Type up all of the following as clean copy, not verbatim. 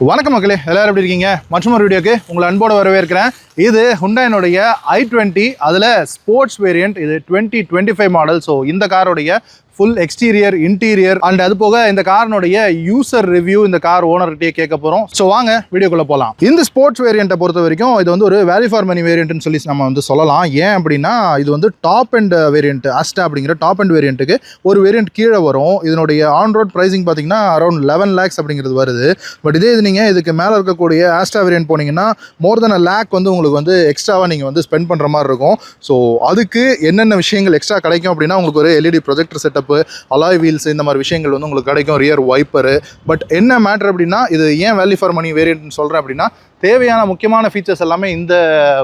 வணக்கம் மக்களே, எல்லாரும் எப்படி இருக்கீங்க? மற்றொரு வீடியோக்கு உங்களை அன்போடு வரவேற்கிறேன். இது ஹுண்டாயினுடைய i20, அதில் ஸ்போர்ட்ஸ் வேரியண்ட். இது 2025 மாடல். ஸோ இந்த காரோடைய ஃபுல் எக்ஸ்டீரியர், இன்டீரியர் அண்ட் அது போக இந்த காரினுடைய யூசர் ரிவ்யூ இந்த கார் ஓனர்கிட்டயே கேட்க போகிறோம். ஸோ வாங்க வீடியோக்குள்ளே போகலாம். இந்த ஸ்போர்ட்ஸ் வேரியண்ட்டை பொறுத்த வரைக்கும் இது வந்து ஒரு வேல்யூ ஃபார் மணி வேரியண்ட்னு சொல்லி நம்ம வந்து சொல்லலாம். ஏன் அப்படின்னா இது வந்து டாப் அண்ட் வேரியண்ட், அஸ்டா அப்படிங்கிற டாப் அண்ட் வேரியண்ட்டுக்கு ஒரு வேரியண்ட் கீழே வரும். இதனுடைய ஆன் ரோட் ப்ரைஸிங் பார்த்தீங்கன்னா அரௌண்ட் 11 lakhs அப்படிங்கிறது வருது. பட் இதே இது நீங்கள் இதுக்கு மேலே இருக்கக்கூடிய ஆஸ்டா வேரியண்ட் போனீங்கன்னா மோர் தென் lakh வந்து உங்களுக்கு வந்து எக்ஸ்ட்ராவாக நீங்கள் வந்து ஸ்பெண்ட் பண்ணுற மாதிரி இருக்கும். ஸோ அதுக்கு என்னென்ன விஷயங்கள் எக்ஸ்ட்ரா கிடைக்கும் அப்படின்னா உங்களுக்கு ஒரு LED projector setup, alloy wheels, இந்த மாதிரி விஷயங்கள் வந்து உங்களுக்கு கிடைக்கும். Rear wiper. பட் என்ன மேட்டர் அப்படின்னா இது ஏன் வேல்யூ ஃபார் மணி வேரியன்ட்னு சொல்கிறேன் அப்படின்னா தேவையான முக்கியமான ஃபீச்சர்ஸ் எல்லாமே இந்த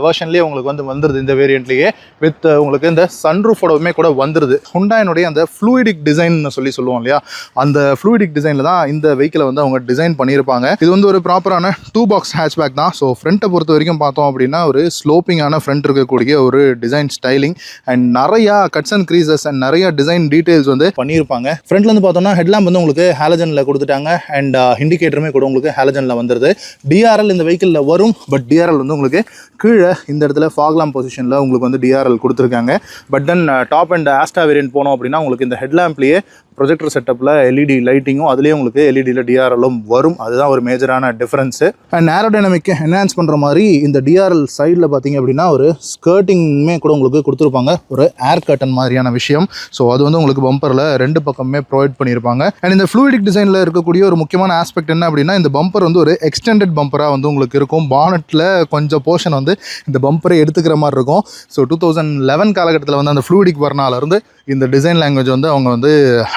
வெர்ஷன்லேயே உங்களுக்கு வந்து வந்துடுது. இந்த வேரியண்ட்லேயே வித் உங்களுக்கு இந்த சன்ரூஃபோடவுமே கூட வந்துடுது. ஹுண்டாயினுடைய அந்த ஃப்ளூயிடிக் டிசைன் சொல்லுவோம் இல்லையா, அந்த ஃப்ளூயிடிக் டிசைனில் தான் இந்த வெஹிக்கிளை வந்து அவங்க டிசைன் பண்ணியிருப்பாங்க. இது வந்து ஒரு ப்ராப்பரான 2 box ஹேட்ச்பேக் தான். ஸோ ஃப்ரண்ட்டை பொறுத்த வரைக்கும் பார்த்தோம் அப்படின்னா ஒரு ஸ்லோப்பிங்கான ஃப்ரண்ட் இருக்கக்கூடிய ஒரு டிசைன் ஸ்டைலிங் அண்ட் நிறையா கட்ஸ் அண்ட் க்ரீசஸ் அண்ட் நிறைய டிசைன் டீட்டெயில்ஸ் வந்து பண்ணியிருப்பாங்க. ஃப்ரண்ட்லேருந்து பார்த்தோம்னா ஹெட்லாம்ப் வந்து உங்களுக்கு ஹாலஜனில் கொடுத்துட்டாங்க அண்ட் இண்டிகேட்டருமே கூட உங்களுக்கு ஹாலஜனில் வந்துடுது. டிஆர்எல் இந்த வெஹிக்கிள் வரும். பட் டிஆர்எல் வந்து உங்களுக்கு கீழே இந்த இடத்துல ஃபாக்லாம் பொசிஷனில் உங்களுக்கு வந்து டிஆர்எல் கொடுத்துருக்காங்க. But then top and Asta variant போனோம் அப்படின்னா உங்களுக்கு இந்த ஹெட்லாம்ப்லேயே ப்ரொஜெக்டர் செட்டப்பில் எல்இடி லைட்டிங்கும் அதுலேயே உங்களுக்கு எல்இடியில் டிஆர்எல்லும் வரும். அதுதான் ஒரு மேஜரான டிஃப்ரென்ஸு. அண்ட் ஏரோடைனமிக்கை என்ஹான்ஸ் பண்ணுற மாதிரி இந்த டிஆர்எல் சைடில் பார்த்தீங்க அப்படின்னா ஒரு ஸ்கர்ட்டிங்குமே கூட உங்களுக்கு கொடுத்துருப்பாங்க, ஒரு ஏர் கர்டன் மாதிரியான விஷயம். ஸோ அது வந்து உங்களுக்கு பம்பரில் 2 பக்கமே ப்ரொவைட் பண்ணியிருப்பாங்க. அண்ட் இந்த ஃப்ளூயிடிக் டிசைனில் இருக்கக்கூடிய ஒரு முக்கியமான ஆஸ்பெக்ட் என்ன அப்படின்னா இந்த பம்பர் வந்து ஒரு எக்ஸ்டெண்டட் பம்பராக வந்து உங்களுக்கு இருக்கும். பானட்டில் கொஞ்சம் போர்ஷன் வந்து இந்த பம்பரை எடுத்துக்கிற மாதிரி இருக்கும். ஸோ 2011 காலகட்டத்தில் வந்து அந்த ஃப்ளூயிடிக் வர்னாலிருந்து இந்த டிசைன் லாங்குவேஜ் வந்து அவங்க வந்து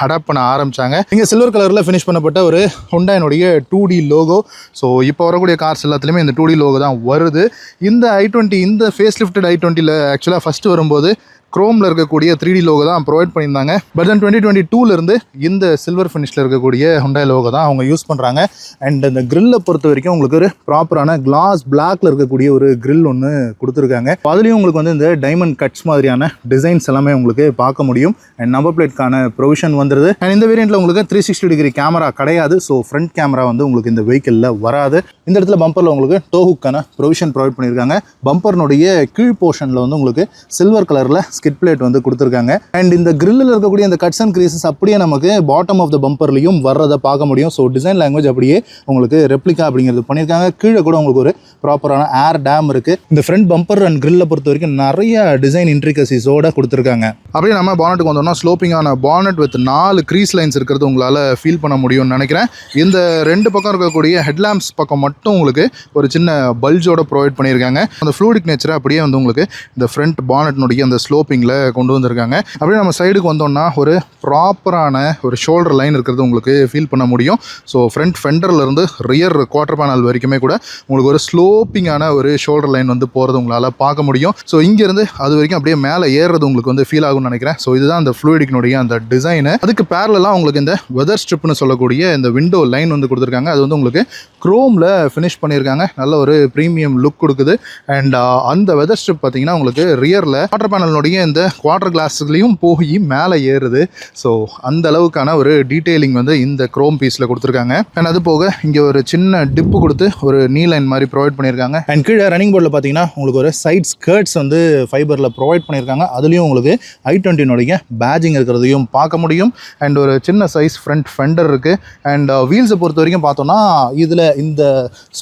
அடாப்ட் பண்ண ஆரம்பிச்சாங்க. இங்கே சில்வர் கலரில் ஃபினிஷ் பண்ணப்பட்ட ஒரு ஹுண்டாயினுடைய 2D லோகோ. ஸோ இப்போ வரக்கூடிய கார்ஸ் எல்லாத்துலேயுமே இந்த 2D லோகோ தான் வருது. இந்த i20, இந்த ஃபேஸ் லிஃப்டட் i20ல் ஆக்சுவலாக ஃபஸ்ட்டு வரும்போது குரோமில் இருக்கக்கூடிய 3D லோகோ தான் ப்ரொவைட் பண்ணியிருந்தாங்க. பட் தென் 2022லேருந்து இந்த சில்வர் ஃபினிஷில் இருக்கக்கூடிய ஹுண்டாய் லோகோ தான் அவங்க யூஸ் பண்ணுறாங்க. அண்ட் அந்த கிரில்லை பொறுத்த வரைக்கும் உங்களுக்கு ஒரு ப்ராப்பரான கிளாஸ் பிளாக்ல இருக்கக்கூடிய ஒரு கிரில் ஒன்று கொடுத்துருக்காங்க. அதுலேயும் உங்களுக்கு வந்து இந்த டைமண்ட் கட்ஸ் மாதிரியான டிசைன்ஸ் எல்லாமே உங்களுக்கு பார்க்க முடியும். அண்ட் நம்பர் பிளேட்கான ப்ரொவிஷன் வந்துடுது. அண்ட் இந்த வேரியண்ட்டில் உங்களுக்கு 360 டிகிரி கேமரா கிடையாது. ஸோ ஃப்ரண்ட் கேமரா வந்து உங்களுக்கு இந்த வெஹிக்கிளில் வராது. இந்த இடத்துல பம்பரில் உங்களுக்கு டோஹுக்கான ப்ரொவிஷன் ப்ரொவைட் பண்ணியிருக்காங்க. பம்பர்னுடைய கீழ் போர்ஷனில் வந்து உங்களுக்கு சில்வர் கலரில் ஸ்கிட் பிளேட் வந்து கொடுத்துருக்காங்க. அண்ட் இந்த கிரில்லில் இருக்கக்கூடிய இந்த கட்ஸ் அண்ட் கிரீசஸ் அப்படியே நமக்கு பாட்டம் ஆஃப் த பம்பர்லையும் வர்றதை பார்க்க முடியும். ஸோ டிசைன் லாங்குவேஜ் அப்படியே உங்களுக்கு ரெப்ளிகா அப்படிங்கிறது பண்ணியிருக்காங்க. கீழே கூட உங்களுக்கு ஒரு ப்ராப்பரான ஏர் டேம் இருக்குது. இந்த ஃப்ரண்ட் பம்பர் அண்ட் கிரில்லை பொறுத்த வரைக்கும் நிறைய டிசைன் இன்ட்ரிகசிஸோட கொடுத்துருக்காங்க. அப்படியே நம்ம பானட்டுக்கு வந்தோம்னா ஸ்லோப்பிங்கான பானட் வித் 4 க்ரீஸ் லைன்ஸ் இருக்கிறது உங்களால் ஃபீல் பண்ண முடியும்னு நினைக்கிறேன். இந்த 2 பக்கம் இருக்கக்கூடிய ஹெட்லாம்ப்ஸ் பக்கம் மட்டும் உங்களுக்கு ஒரு சின்ன பல்ஜோட ப்ரொவைட் பண்ணியிருக்காங்க. அந்த ஃப்ளூயிடிக் நேச்சரை அப்படியே வந்து உங்களுக்கு இந்த ஃப்ரண்ட் பானட்னுடைய அந்த ஸ்லோப்பிங்கில் கொண்டு வந்திருக்காங்க. அப்படியே நம்ம சைடுக்கு வந்தோம்னா ஒரு ப்ராப்பரான ஒரு ஷோல்டர் லைன் இருக்கிறது உங்களுக்கு ஃபீல் பண்ண முடியும். ஸோ ஃப்ரண்ட் ஃபெண்டர்லேருந்து ரியர் குவார்டர் பேனல் வரைக்குமே கூட உங்களுக்கு ஒரு ஸ்லோப்பிங்கான ஒரு ஷோல்டர் லைன் வந்து போகிறது உங்களால் பார்க்க முடியும். ஸோ இங்கேருந்து அது வரைக்கும் அப்படியே மேலே ஏறுறது உங்களுக்கு வந்து ஃபீல் ஆகும்னு நினைக்கிறேன். ஸோ இதுதான் அந்த ஃப்ளூயிடிக்னுடைய அந்த டிசைனு. அதுக்கு பேரலாக உங்களுக்கு இந்த வெதர் ஸ்ட்ரிப்னு சொல்லக்கூடிய இந்த விண்டோ லைன் வந்து கொடுத்துருக்காங்க. அது வந்து உங்களுக்கு குரோமில் ஃபினிஷ் பண்ணியிருக்காங்க. நல்ல ஒரு ப்ரீமியம் லுக் கொடுக்குது. அண்ட் அந்த வெதர் ஸ்ட்ரிப் பார்த்தீங்கன்னா உங்களுக்கு ரியரில் குவார்டர் பேனலுடைய இந்த குவார்டர் கிளாஸ்லையும் போய் மேலே ஏறுது. ஸோ அந்த அளவுக்கான ஒரு டீட்டெயிலிங் வந்து இந்த குரோம் பீஸில் கொடுத்துருக்காங்க. அண்ட் அது போக இங்கே ஒரு சின்ன டிப்பு கொடுத்து ஒரு நீ லைன் மாதிரி ப்ரொவைட் பண்ணியிருக்காங்க. அண்ட் கீழே ரன்னிங் போர்டில் பார்த்தீங்கன்னா உங்களுக்கு ஒரு சைட் ஸ்கர்ட்ஸ் வந்து ஃபைபரில் ப்ரொவைட் பண்ணியிருக்காங்க. அதுலேயும் உங்களுக்கு i20னுடைய பேஜிங் இருக்கிறதையும் பார்க்க முடியும். அண்ட் ஒரு சின்ன சைஸ் ஃப்ரண்ட் ஃபெண்டர் இருக்குது. அண்ட் வீல்ஸை பொறுத்த வரைக்கும் பார்த்தோன்னா இதில் இந்த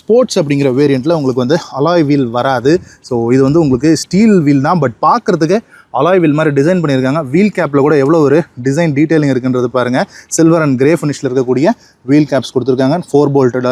ஸ்போர்ட்ஸ் அப்படிங்கிற வேரியண்ட்டில் உங்களுக்கு வந்து அலாய் வீல் வராது. ஸோ இது வந்து உங்களுக்கு ஸ்டீல் வீல் தான். பட் பார்க்குறதுக்கு அலாய் வீல் மாதிரி டிசைன் பண்ணியிருக்காங்க. வீல் கேப்பில் கூட எவ்வளோ ஒரு டிசைன் டீட்டெயிலிங் இருக்குன்றது பாருங்கள். சில்வர் அண்ட் கிரே ஃபினிஷில் இருக்கக்கூடிய வீல் கேப்ஸ் கொடுத்துருக்காங்க. 4 bolted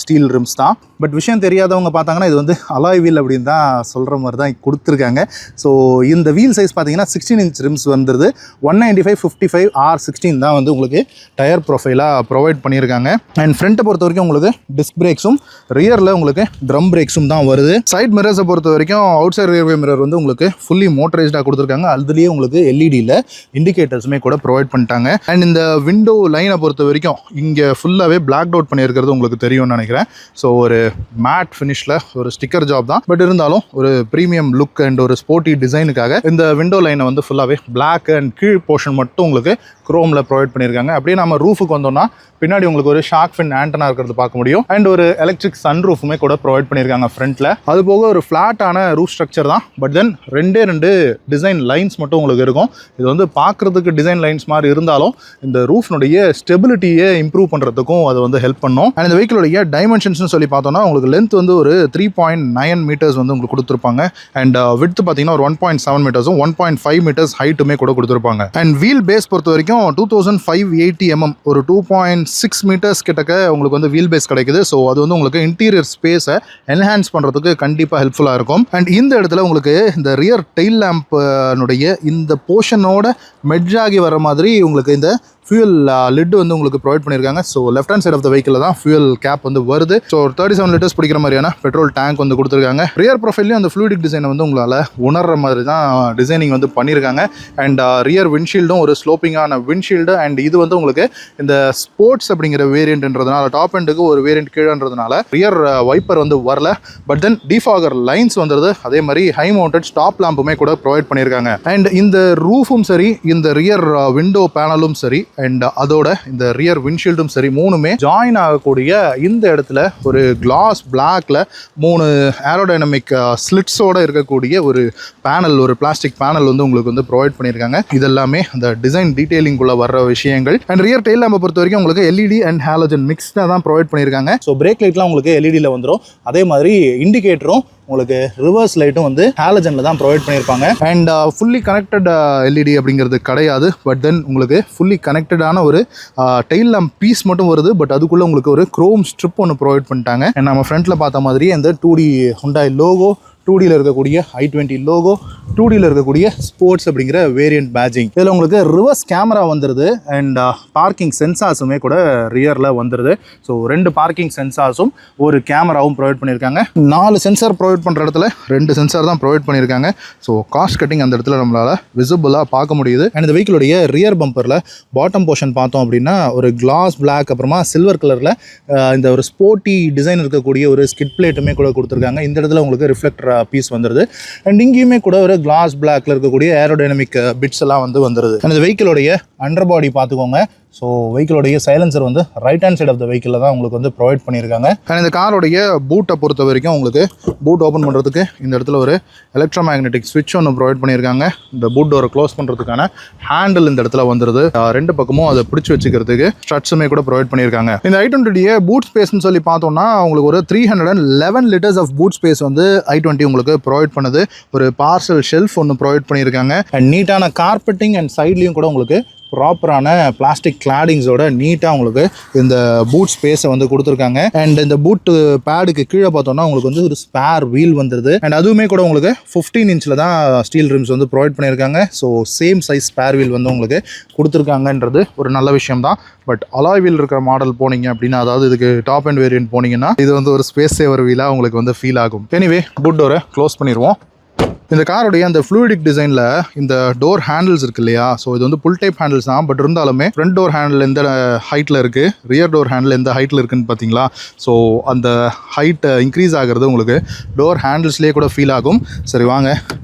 ஸ்டீல் ரிம்ஸ் தான். பட் விஷயம் தெரியாதவங்க பார்த்தாங்கன்னா இது வந்து அலாய் வீல் அப்படின்னு தான் சொல்கிற மாதிரி தான் கொடுத்துருக்காங்க. ஸோ இந்த வீல் சைஸ் பார்த்தீங்கன்னா 16 inch ரிம்ஸ் வந்துடுது. 195/55 R16 தான் வந்து உங்களுக்கு டயர் ப்ரொஃபைலாக ப்ரொவைட் பண்ணியிருக்காங்க. அண்ட் ஃப்ரண்ட்டை பொறுத்த வரைக்கும் உங்களுக்கு டிஸ்க் பிரேக்ஸும் ரியரில் உங்களுக்கு ட்ரம் பிரேக்ஸும் தான் வருது. சைட் மிரர்ஸை பொறுத்த வரைக்கும் அவுட் சைட் ரியர் மிரர் வந்து உங்களுக்கு ஃபுல்லி மோட்டரைஸ்டாக கொடுத்துருக்காங்க. அதுலேயே உங்களுக்கு எல்இடியில் இண்டிகேட்டர்ஸுமே கூட ப்ரொவைட் பண்ணிட்டாங்க. அண்ட் இந்த விண்டோ லைனை பொறுத்த வரைக்கும் இங்கே ஃபுல்லாகவே பிளாக் அவுட் பண்ணியிருக்கிறது உங்களுக்கு தெரியும்னு நினைக்கிறேன். ஸோ ஒரு மேட் ஃபினிஷில் ஒரு ஸ்டிக்கர் ஜாப் தான். பட் இருந்தாலும் ஒரு ப்ரீமியம் லுக் அண்ட் ஒரு ஸ்போர்ட்டி டிசைனுக்காக இந்த விண்டோ லைனை வந்து ஃபுல்லாகவே பிளாக் அண்ட் கீழ் போர்ஷன் மட்டும் உங்களுக்கு குரோமில் ப்ரொவைட் பண்ணியிருக்காங்க. அப்படியே நம்ம ரூஃபுக்கு வந்தோம்னா பின்னாடி உங்களுக்கு ஒரு ஷார்க் ஃபின் ஆண்டனா இருக்கிறது பார்க்க முடியும். அண்ட் ஒரு எலக்ட்ரிக் சன் ரூஃபுமே கூட ப்ரொவைட் பண்ணியிருக்காங்க ஃப்ரண்ட்டில். அது போக ஒரு ஃப்ளாட்டான ரூஃப் ஸ்ட்ரக்சர் தான், பட் தென் ரெண்டு டிசைன் லைன்ஸ் மட்டும் உங்களுக்கு இருக்கும். இது வந்து பார்க்குறதுக்கு டிசைன் லைன்ஸ் மாதிரி இருந்தாலும் இந்த ரூஃப்னுடைய ஸ்டெபிலிட்டியை இம்ப்ரூவ் பண்ணுறதுக்கும் அது வந்து ஹெல்ப் பண்ணும். அண்ட் இந்த வெஹிக்கிளுடைய டைமென்ஷன்ஸ்னு சொல்லி பார்த்தோம்னா உங்களுக்கு லென்த் வந்து ஒரு 3.9 மீட்டர்ஸ் வந்து உங்களுக்கு கொடுத்துருப்பாங்க. அண்ட் விட்த் பார்த்தீங்கன்னா ஒரு 1.7 மீட்டர்ஸும் 1.5 மீட்டர்ஸ் ஹைட்டுமே கூட கொடுத்துருப்பாங்க. அண்ட் வீல் பேஸ் பொறுத்த வரைக்கும் 2580 mm ஒரு 2.6 மீட்டர்ஸ் கிட்டக்க உங்களுக்கு வந்து வீல் பேஸ் கிடைக்குது. ஸோ அது வந்து உங்களுக்கு இன்டீரியர் ஸ்பேஸை என்ஹான்ஸ் பண்ணுறதுக்கு கண்டிப்பாக ஹெல்ப்ஃபுல்லாக இருக்கும். அண்ட் இந்த இடத்துல உங்களுக்கு இந்த ரியர் டெயில் லேம்ப்னுடைய இந்த போர்ஷனோட மெட்ஜ் ஆகி வர மாதிரி உங்களுக்கு இந்த ஃபியூல் லிட் வந்து உங்களுக்கு ப்ரொவைட் பண்ணியிருக்காங்க. So left hand side of the vehicle தான் ஃபியூல் கேப் வந்து வருது. ஸோ 37 லிட்டர்ஸ் பிடிக்கிற மாதிரியான பெட்ரோல் டேங்க் வந்து கொடுத்துருக்காங்க. ரியர் ப்ரொஃபைல்லையும் அந்த ஃப்ளூயிடிக் டிசைனை வந்து உங்களால் உணர்ற மாதிரி தான் டிசைனிங் வந்து பண்ணியிருக்காங்க. அண்ட் ரியர் விண்ட்ஷீல்டும் ஒரு ஸ்லோப்பிங்கான விண்ட்ஷீல்டு. அண்ட் இது வந்து உங்களுக்கு இந்த ஸ்போர்ட்ஸ் அப்படிங்கிற வேரியண்ட்ன்றதுனால டாப் எண்டுக்கு ஒரு வேரியண்ட் கீழன்றதுனால ரியர் வைப்பர் வந்து வரல. பட் தென் டிஃபாகர் லைன்ஸ் வந்துடுது. அதே மாதிரி ஹை மவுண்டட் ஸ்டாப் லேம்புமே கூட ப்ரொவைட் பண்ணியிருக்காங்க. அண்ட் இந்த ரூஃபும் சரி, இந்த ரியர் விண்டோ பேனலும் சரி, அண்ட் அதோட இந்த ரியர் விண்ட்ஷீல்டும் சரி, மூணுமே ஜாயின் ஆகக்கூடிய இந்த இடத்துல ஒரு கிளாஸ் பிளாக்ல 3 ஏரோடைனமிக் ஸ்லிட்ஸோட இருக்கக்கூடிய ஒரு பேனல், ஒரு பிளாஸ்டிக் பேனல் வந்து உங்களுக்கு வந்து ப்ரொவைட் பண்ணியிருக்காங்க. இதெல்லாமே அந்த டிசைன் டீடைலிங்குள்ள வர்ற விஷயங்கள். அண்ட் ரியர் டெயில் லேம்பை பொறுத்த வரைக்கும் உங்களுக்கு எல்இடி அண்ட் ஹாலோஜன் மிக்ஸ்டாக தான் ப்ரொவைட் பண்ணியிருக்காங்க. ஸோ பிரேக் லைட்லாம் உங்களுக்கு எல்இடியில் வந்துடும். அதே மாதிரி இண்டிகேட்டரும் உங்களுக்கு ரிவர்ஸ் லைட்டும் வந்து ஹாலஜனில் தான் ப்ரொவைட் பண்ணியிருப்பாங்க. அண்ட் ஃபுல்லி கனெக்டட் எல்இடி அப்படிங்கிறது கிடையாது. பட் தென் உங்களுக்கு ஃபுல்லி கனெக்டடான ஒரு டெயில் லேம்ப் பீஸ் மட்டும் வருது. பட் அதுக்குள்ளே உங்களுக்கு ஒரு குரோம் ஸ்ட்ரிப் ஒன்று ப்ரொவைட் பண்ணிட்டாங்க. அண்ட் நம்ம ஃப்ரண்ட்டில் பார்த்த மாதிரி அந்த 2D ஹுண்டாய் லோகோ, 2Dயில் இருக்கக்கூடிய i20 லோகோ, 2Dயில் இருக்கக்கூடிய ஸ்போர்ட்ஸ் அப்படிங்கிற வேரியண்ட் பேட்சிங். இதில் உங்களுக்கு ரிவர்ஸ் கேமரா வந்துடுது. அண்ட் பார்க்கிங் சென்சார்ஸுமே கூட ரியரில் வந்துடுது. ஸோ 2 பார்க்கிங் சென்சார்ஸும் ஒரு கேமராவும் ப்ரொவைட் பண்ணியிருக்காங்க. 4 சென்சார் ப்ரொவைட் பண்ணுற இடத்துல 2 சென்சார் தான் ப்ரொவைட் பண்ணியிருக்காங்க. ஸோ காஸ்ட் கட்டிங் அந்த இடத்துல நம்மளால் விசிபிளாக பார்க்க முடியுது. அண்ட் இந்த வெஹிக்கிளுடைய ரியர் பம்பரில் பாட்டம் போர்ஷன் பார்த்தோம் அப்படின்னா ஒரு கிளாஸ் பிளாக், அப்புறமா சில்வர் கலரில் இந்த ஒரு ஸ்போர்ட்டி டிசைன் இருக்கக்கூடிய ஒரு ஸ்கிட் பிளேட்டுமே கூட கொடுத்துருக்காங்க. இந்த இடத்துல உங்களுக்கு ரிஃப்ளெக்டர் பீஸ் வந்துடுது. அண்ட் இங்கேயுமே கூட ஒரு கிளாஸ் பிளாக்ல இருக்கக்கூடிய ஏரோடைனமிக் பிட்ஸ் எல்லாம் வந்து வந்துடுது. அந்த வெஹிக்கிளுடைய அண்டர் பாடி பார்த்துக்கோங்க. ஸோ வெஹிக்கிளுடைய சைலன்சர் வந்து right hand side of the வெஹிக்கிளில் தான் உங்களுக்கு வந்து ப்ரொவைட் பண்ணியிருக்காங்க. அண்ட் இந்த காரோடைய பூட்டை பொறுத்த வரைக்கும் உங்களுக்கு பூட் ஓப்பன் பண்ணுறதுக்கு இந்த இடத்துல ஒரு எலக்ட்ரோ மேக்னெட்டிக் ஸ்விட்ச் ஒன்று ப்ரொவைட் பண்ணியிருக்காங்க. இந்த பூட் டோரை க்ளோஸ் பண்ணுறதுக்கான ஹேண்டில் இந்த இடத்துல வந்துடுது. 2 பக்கமும் அதை பிடிச்சி வச்சுக்கிறதுக்கு ஸ்ட்ரட்ஸுமே கூட ப்ரொவைட் பண்ணியிருக்காங்க. இந்த i20 பூட் ஸ்பேஸ்னு சொல்லி பார்த்தோம்னா உங்களுக்கு ஒரு 311 லிட்டர்ஸ் ஆஃப் பூட் ஸ்பேஸ் வந்து i20 உங்களுக்கு ப்ரொவைட் பண்ணுது. ஒரு பார்சல் ஷெல்ஃப் ஒன்று ப்ரொவைட் பண்ணியிருக்காங்க. அண்ட் நீட்டான கார்பெட்டிங் அண்ட் சைட்லேயும் கூட உங்களுக்கு ப்ராப்பரான பிளாஸ்டிக் கிளாடிங்ஸோட நீட்டாக உங்களுக்கு இந்த பூட் ஸ்பேஸை வந்து கொடுத்துருக்காங்க. அண்ட் இந்த பூட் பேடுக்கு கீழே பார்த்தோம்னா உங்களுக்கு வந்து ஒரு ஸ்பேர் வீல் வந்துடுது. அண்ட் அதுவுமே கூட உங்களுக்கு 15 இன்ச்சில் தான் ஸ்டீல் ரிம்ஸ் வந்து ப்ரொவைட் பண்ணியிருக்காங்க. So same size spare wheel வந்து உங்களுக்கு கொடுத்துருக்காங்கன்றது ஒரு நல்ல விஷயம் தான். பட் அலாய் வீல் இருக்கிற மாடல் போனீங்க அப்படின்னா, அதாவது இதுக்கு டாப் அண்ட் வேரியன்ட் போனீங்கன்னா இது வந்து ஒரு ஸ்பேஸ் சேவர் வீலாக உங்களுக்கு வந்து ஃபீல் ஆகும். எனிவே பூட் டோரை க்ளோஸ் பண்ணிடுவோம். இந்த காரோடைய அந்த ஃப்ளூயிடிக் டிசைனில் இந்த டோர் ஹேண்டில்ஸ் இருக்கு இல்லையா, ஸோ இது வந்து புல் டைப் ஹேண்டில்ஸ் தான். பட் இருந்தாலுமே ஃப்ரண்ட் டோர் ஹேண்டில் எந்த ஹைட்டில் இருக்குது, ரியர் டோர் ஹேண்டில் எந்த ஹைட்டில் இருக்குன்னு பார்த்தீங்களா? ஸோ அந்த ஹைட் இன்க்ரீஸ் ஆகிறது உங்களுக்கு டோர் ஹேண்டில்ஸ்லேயே கூட ஃபீல் ஆகும். சரி வாங்க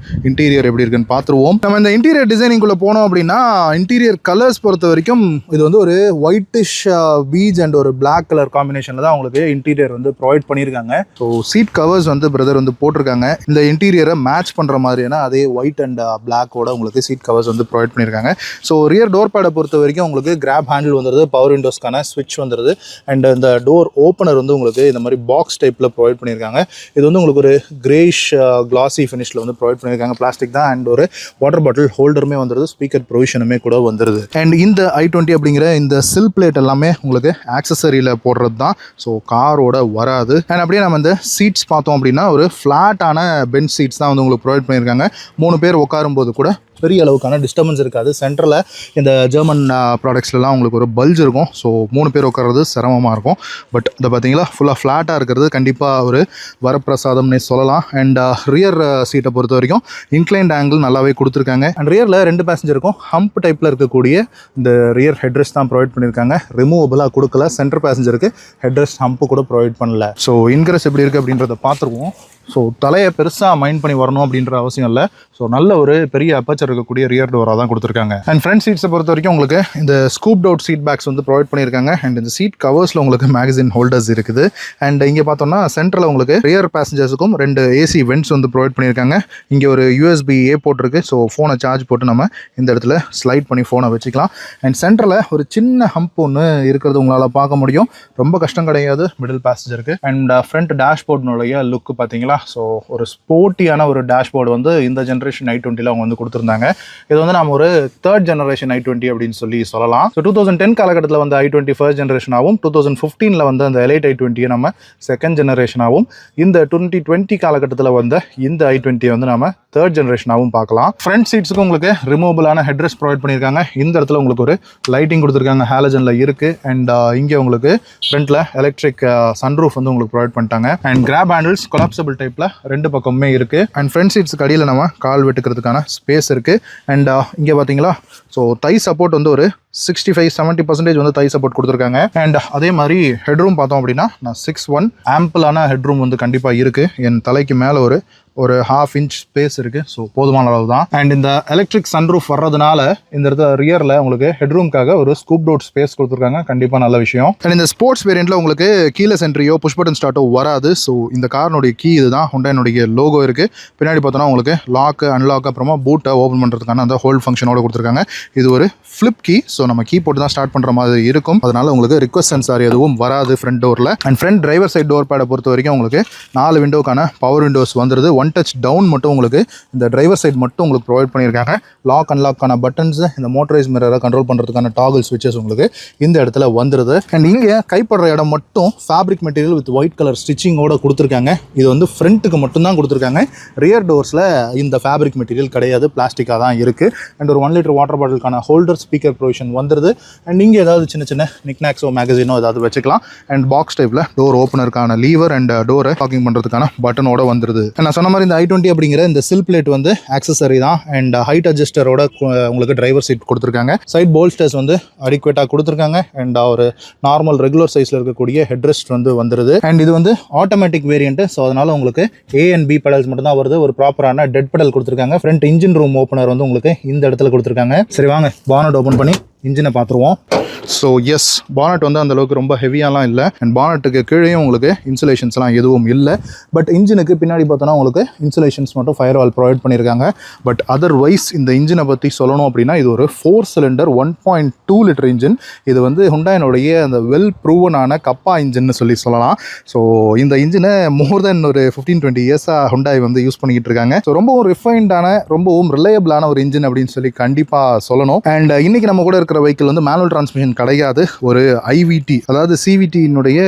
இன்டீரியர் எப்படி இருக்குன்னு பார்த்துருவோம். நம்ம இந்த இன்டீரியர் டிசைனிங்குள்ளே போனோம் அப்படின்னா, இன்டீரியர் கலர்ஸ் பொறுத்த வரைக்கும் இது வந்து ஒரு ஒயிட்டிஷ் பீச் அண்ட் ஒரு பிளாக் கலர் காம்பினேஷனில் தான் உங்களுக்கு இன்டீரியர் வந்து ப்ரொவைட் பண்ணியிருக்காங்க. ஸோ சீட் கவர்ஸ் வந்து பிரதர் வந்து போட்டிருக்காங்க. இந்த இன்டீரியரை மேட்ச் பண்ணுற மாதிரியான அதே ஒயிட் அண்ட் பிளாக்கோட உங்களுக்கு சீட் கவர்ஸ் வந்து ப்ரொவைட் பண்ணியிருக்காங்க. ஸோ ரியர் டோர் பேடை பொறுத்த வரைக்கும் உங்களுக்கு கிராப் ஹேண்டில் வந்துடுது, பவர் விண்டோஸ்க்கான ஸ்விட்ச் வந்துடுது. அண்ட் இந்த டோர் ஓப்பனர் வந்து உங்களுக்கு இந்த மாதிரி பாக்ஸ் டைப்பில் ப்ரொவைட் பண்ணியிருக்காங்க. இது வந்து உங்களுக்கு ஒரு கிரேஷ் கிளாசி ஃபினிஷில் வந்து ப்ரொவைட் பண்ணியிருக்காங்க. பிளாஸ்டிக் தான். அண்ட் ஒரு வாட்டர் பாட்டில் ஹோல்டருமே வந்துடுது, ஸ்பீக்கர் ப்ரொவிஷனுமே கூட வந்துடுது. அண்ட் இந்த i20 அப்படிங்கிற இந்த சில் பிளேட் எல்லாமே உங்களுக்கு ஆக்சசரியில் போடுறது தான். ஸோ காரோட வராது. அண்ட் அப்படியே நம்ம இந்த சீட்ஸ் பார்த்தோம் அப்படின்னா ஒரு ஃப்ளாட்டான பெஞ்ச் சீட்ஸ் தான் வந்து உங்களுக்கு ப்ரொவைட் பண்ணியிருக்காங்க. 3 பேர் உட்காரும்போது கூட பெரிய அளவுக்கான டிஸ்டர்பன்ஸ் இருக்காது. சென்டரில் இந்த ஜெர்மன் ப்ராடக்ட்ஸ்லாம் உங்களுக்கு ஒரு பல்ஜ் இருக்கும். ஸோ 3 பேர் உட்கார்றது சிரமமாக இருக்கும். பட் இதை பார்த்தீங்களா ஃபுல்லாக ஃப்ளாட்டாக இருக்கிறது கண்டிப்பாக ஒரு வரப்பிரசாதம்னே சொல்லலாம். அண்ட் ரியர் சீட்டை பொறுத்த வரைக்கும் இன்க்ளைன்ட் ஆங்கிள் நல்லாவே கொடுத்துருக்காங்க. அண்ட் ரியரில் 2 பேசஞ்சருக்கும் ஹம்ப் டைப்பில் இருக்கக்கூடிய இந்த ரியர் ஹெட்ரெஸ்ட் தான் ப்ரொவைட் பண்ணியிருக்காங்க. ரிமூவபிளாக கொடுக்கல. சென்டர் பேசஞ்சருக்கு ஹெட்ரெஸ்ட் ஹம்ப்பு கூட ப்ரொவைட் பண்ணல. ஸோ இன்கிரஸ் எப்படி இருக்குது அப்படின்றத பார்த்துருவோம். ஸோ தலையை பெருசாக மைண்ட் பண்ணி வரணும் அப்படின்ற அவசியம் இல்லை. ஸோ நல்ல ஒரு பெரிய அப்பச்சர் இருக்கக்கூடிய ரியர் டோராக தான் கொடுத்துருக்காங்க. அண்ட் ஃப்ரண்ட் சீட்ஸை பொறுத்த வரைக்கும் உங்களுக்கு இந்த ஸ்கூப்ட் அவுட் சீட் பேக்ஸ் வந்து ப்ரொவைட் பண்ணியிருக்காங்க. அண்ட் இந்த சீட் கவர்ஸில் உங்களுக்கு மேகசின் ஹோல்டர்ஸ் இருக்குது. அண்ட் இங்கே பார்த்தோம்னா சென்டரில் உங்களுக்கு ரியர் பேசஞ்சர்ஸுக்கும் 2 ஏசி வென்ட்ஸ் வந்து ப்ரொவைட் பண்ணியிருக்காங்க. இங்கே ஒரு USB-A போட்டிருக்கு. ஸோ ஃபோனை சார்ஜ் போட்டு நம்ம இந்த இடத்துல ஸ்லைட் பண்ணி ஃபோனை வச்சுக்கலாம். அண்ட் சென்டரில் ஒரு சின்ன ஹம்ப் ஒன்று இருக்கிறது உங்களால் பார்க்க முடியும். ரொம்ப கஷ்டம் கிடையாது மிடில் பேசஞ்சருக்கு. அண்ட் ஃப்ரண்ட் டேஷ்போர்ட்னுடைய லுக்கு பார்த்தீங்களா, ஸோ ஒரு ஸ்போர்ட்டியான ஒரு டேஷ்போர்டு வந்து இந்த ஜென்ரேஷன் i20 அவங்க வந்து கொடுத்துருந்தாங்க. இது வந்து நம்ம ஒரு 3rd ஜெனரேஷன் i20 அப்படின்னு சொல்லலாம். ஸோ 2010 காலகட்டத்தில் வந்து i20 ஃபர்ஸ்ட் ஜெனரேஷனாகவும் 2015 வந்து அந்த எலைட் i20 நம்ம 2nd ஜெனரேஷனாகவும் இந்த 2020 காலகட்டத்தில் வந்து இந்த i20 வந்து நம்ம 3rd ஜெனரேஷனாகவும் பார்க்கலாம். ஃப்ரண்ட் சீட்ஸுக்கு உங்களுக்கு ரிமூவபிளான ஹெட்ரெஸ்ட் ப்ரொவைட் பண்ணியிருக்காங்க. இந்த இடத்துல உங்களுக்கு ஒரு லைட்டிங் கொடுத்துருக்காங்க, ஹாலஜனில் இருக்குது. அண்ட் இங்கே உங்களுக்கு ஃப்ரண்ட்டில் எலக்ட்ரிக் சன்ரூஃப் வந்து உங்களுக்கு ப்ரொவைட் பண்ணிட்டாங்க. அண்ட் கிராப் ஹேண்டில்ஸ் கொலாப்சபிள் டைப்பில் 2 பக்கமுமே இருக்குது. அண்ட் ஃப்ரண்ட் சீட்ஸுக்கு அடியில் நம்ம கால் வெட்டுக்கிறதுக்கான ஸ்பேஸ் இருக்குது. அண்ட் இங்கே பார்த்தீங்களா, ஸோ தை சப்போர்ட் வந்து ஒரு 65-70% வந்து தை சப்போர்ட் கொடுத்துருக்காங்க. அண்ட் அதே மாதிரி ஹெட்ரூம் பார்த்தோம் அப்படின்னா நான் 6'1" ஆம்பிளான ஹெட்ரூம் வந்து கண்டிப்பாக இருக்குது. என் தலைக்கு மேலே ஒரு 1/2 inch ஸ்பேஸ் இருக்குது. ஸோ போதுமான அளவு தான். அண்ட் இந்த எலக்ட்ரிக் சன்ரூஃப் வர்றதுனால இந்த இடத்துல ரியரில் உங்களுக்கு ஹெட்ரூம்காக ஒரு ஸ்கூப் டவுட் ஸ்பேஸ் கொடுத்துருக்காங்க. கண்டிப்பாக நல்ல விஷயம். அண்ட் இந்த ஸ்போர்ட்ஸ் வேரியண்ட்டில் உங்களுக்கு கீழே சென்ட்ரியோ புஷ் பட்டன் ஸ்டார்ட்டோ வராது. ஸோ இந்த காரனுடைய கீ இதுதான். ஹுண்டாயினுடைய லோகோ இருக்குது. பின்னாடி பார்த்தோன்னா உங்களுக்கு லாக் அன்லாக் அப்புறமா பூட்டை ஓப்பன் பண்ணுறதுக்கான அந்த ஹோல்ட் ஃபங்க்ஷனோட கொடுத்துருக்காங்க. இது ஒரு ஃப்ளிப் கீ. ஸோ நம்ம கீ போட்டு தான் ஸ்டார்ட் பண்ணுற மாதிரி இருக்கும். அதனால உங்களுக்கு ரிக்வஸ்ட் சென்சார் எதுவும் வராது ஃப்ரண்ட் டோரில். And front driver side door பேடை பொறுத்த வரைக்கும் உங்களுக்கு 4 விண்டோக்கான பவர் விண்டோஸ் வந்துருது. 1 touch டவுன் மட்டும் உங்களுக்கு இந்த டிரைவர் சைட் மட்டும் உங்களுக்கு ப்ரொவைட் பண்ணியிருக்காங்க. லாக் அன்லாக்கான பட்டன்ஸ், இந்த மோட்டரைஸ் மிரரை கண்ட்ரோல் பண்ணுறதுக்கான டாகல் ஸ்விட்சஸ் உங்களுக்கு இந்த இடத்துல வந்துருது. அண்ட் இங்கே கைப்படுற இடம் மட்டும் fabric material with white colour ஸ்டிச்சிங்கோட கொடுத்துருக்காங்க. இது வந்து ஃப்ரண்ட்டுக்கு மட்டும்தான் கொடுத்துருக்காங்க. ரியர் டோர்ஸில் இந்த ஃபேப்ரிக் மெட்டீரியல் கிடையாது, பிளாஸ்டிக்காக தான் இருக்குது. அண்ட் ஒரு 1 liter வாட்டர் பாட்டிலுக்கான ஹோல்டர் ஸ்பீக்கர் ப்ரொவிஷன் வந்துருது. அண்ட் இங்கே ஏதாவது சின்ன நிக்நாக்ஸோ மேகசினோ ஏதாவது வச்சுக்கலாம். அண்ட் பாக்ஸ் டைப்பில் டோர் ஓப்பனருக்கான லீவர் அண்ட் டோரை லாக்கிங் பண்ணுறதுக்கான பட்டனோட வந்துருது. நான் சொன்ன மாதிரி இந்த i20 அப்படிங்கிற இந்த சில் பிளேட் வந்து ஆக்சசரி தான். அண்ட் ஹைட் அட்ஜஸ்டரோட உங்களுக்கு டிரைவர் சீட் கொடுத்துருக்காங்க. சைட் போல்ஸ்டர்ஸ் வந்து அடிக்குவேட்டாக கொடுத்துருக்காங்க. அண்ட் ஒரு நார்மல் ரெகுலர் சைஸில் இருக்கக்கூடிய ஹெட்ரெஸ்ட் வந்து வந்துருது. அண்ட் இது வந்து ஆட்டோமேட்டிக் வேரியன்ட். ஸோ அதனால உங்களுக்கு A and B பெடல்ஸ் மட்டும் தான் வருது. ஒரு ப்ராப்பரான டெட் பெடல் கொடுத்துருக்காங்க. ஃப்ரண்ட் இன்ஜின் ரூம் ஓப்பனர் வந்து உங்களுக்கு இந்த இடத்துல கொடுத்துருக்காங்க. சரி வாங்க பானட் ஓப்பன் பண்ணி இன்ஜினை பார்த்துருவோம். ஸோ எஸ், பானட் வந்து அந்தளவுக்கு ரொம்ப ஹெவியாலாம் இல்லை. அண்ட் பானட்டுக்கு கீழேயும் உங்களுக்கு இன்சுலேஷன்ஸ்லாம் எதுவும் இல்லை. பட் இன்ஜினுக்கு பின்னாடி பார்த்தோன்னா உங்களுக்கு இன்சுலேஷன்ஸ் மட்டும் ஃபயர் வால் ப்ரொவைட் பண்ணியிருக்காங்க. பட் அதர்வைஸ் இந்த இன்ஜினை பற்றி சொல்லணும் அப்படின்னா இது ஒரு 4 cylinder 1.2 liter இன்ஜின். இது வந்து ஹுண்டாயினுடைய அந்த வெல் ப்ரூவனான கப்பா இன்ஜின்னு சொல்லலாம். ஸோ இந்த இன்ஜினை மோர் தென் ஒரு 15-20 இயர்ஸாக ஹுண்டாய் வந்து யூஸ் பண்ணிக்கிட்டு இருக்காங்க. ஸோ ரொம்பவும் ரிஃபைன்டான, ரொம்பவும் ரிலையபிளான ஒரு இன்ஜின் அப்படின்னு சொல்லி கண்டிப்பாக சொல்லணும். அண்ட் இன்னைக்கு நம்ம கூட இருக்கிற வெஹிக்கிள் வந்து மேனுவல் டிரான்ஸ்மிஷன் கிடையாது, ஒரு IVT, அதாவது CVT-னுடைய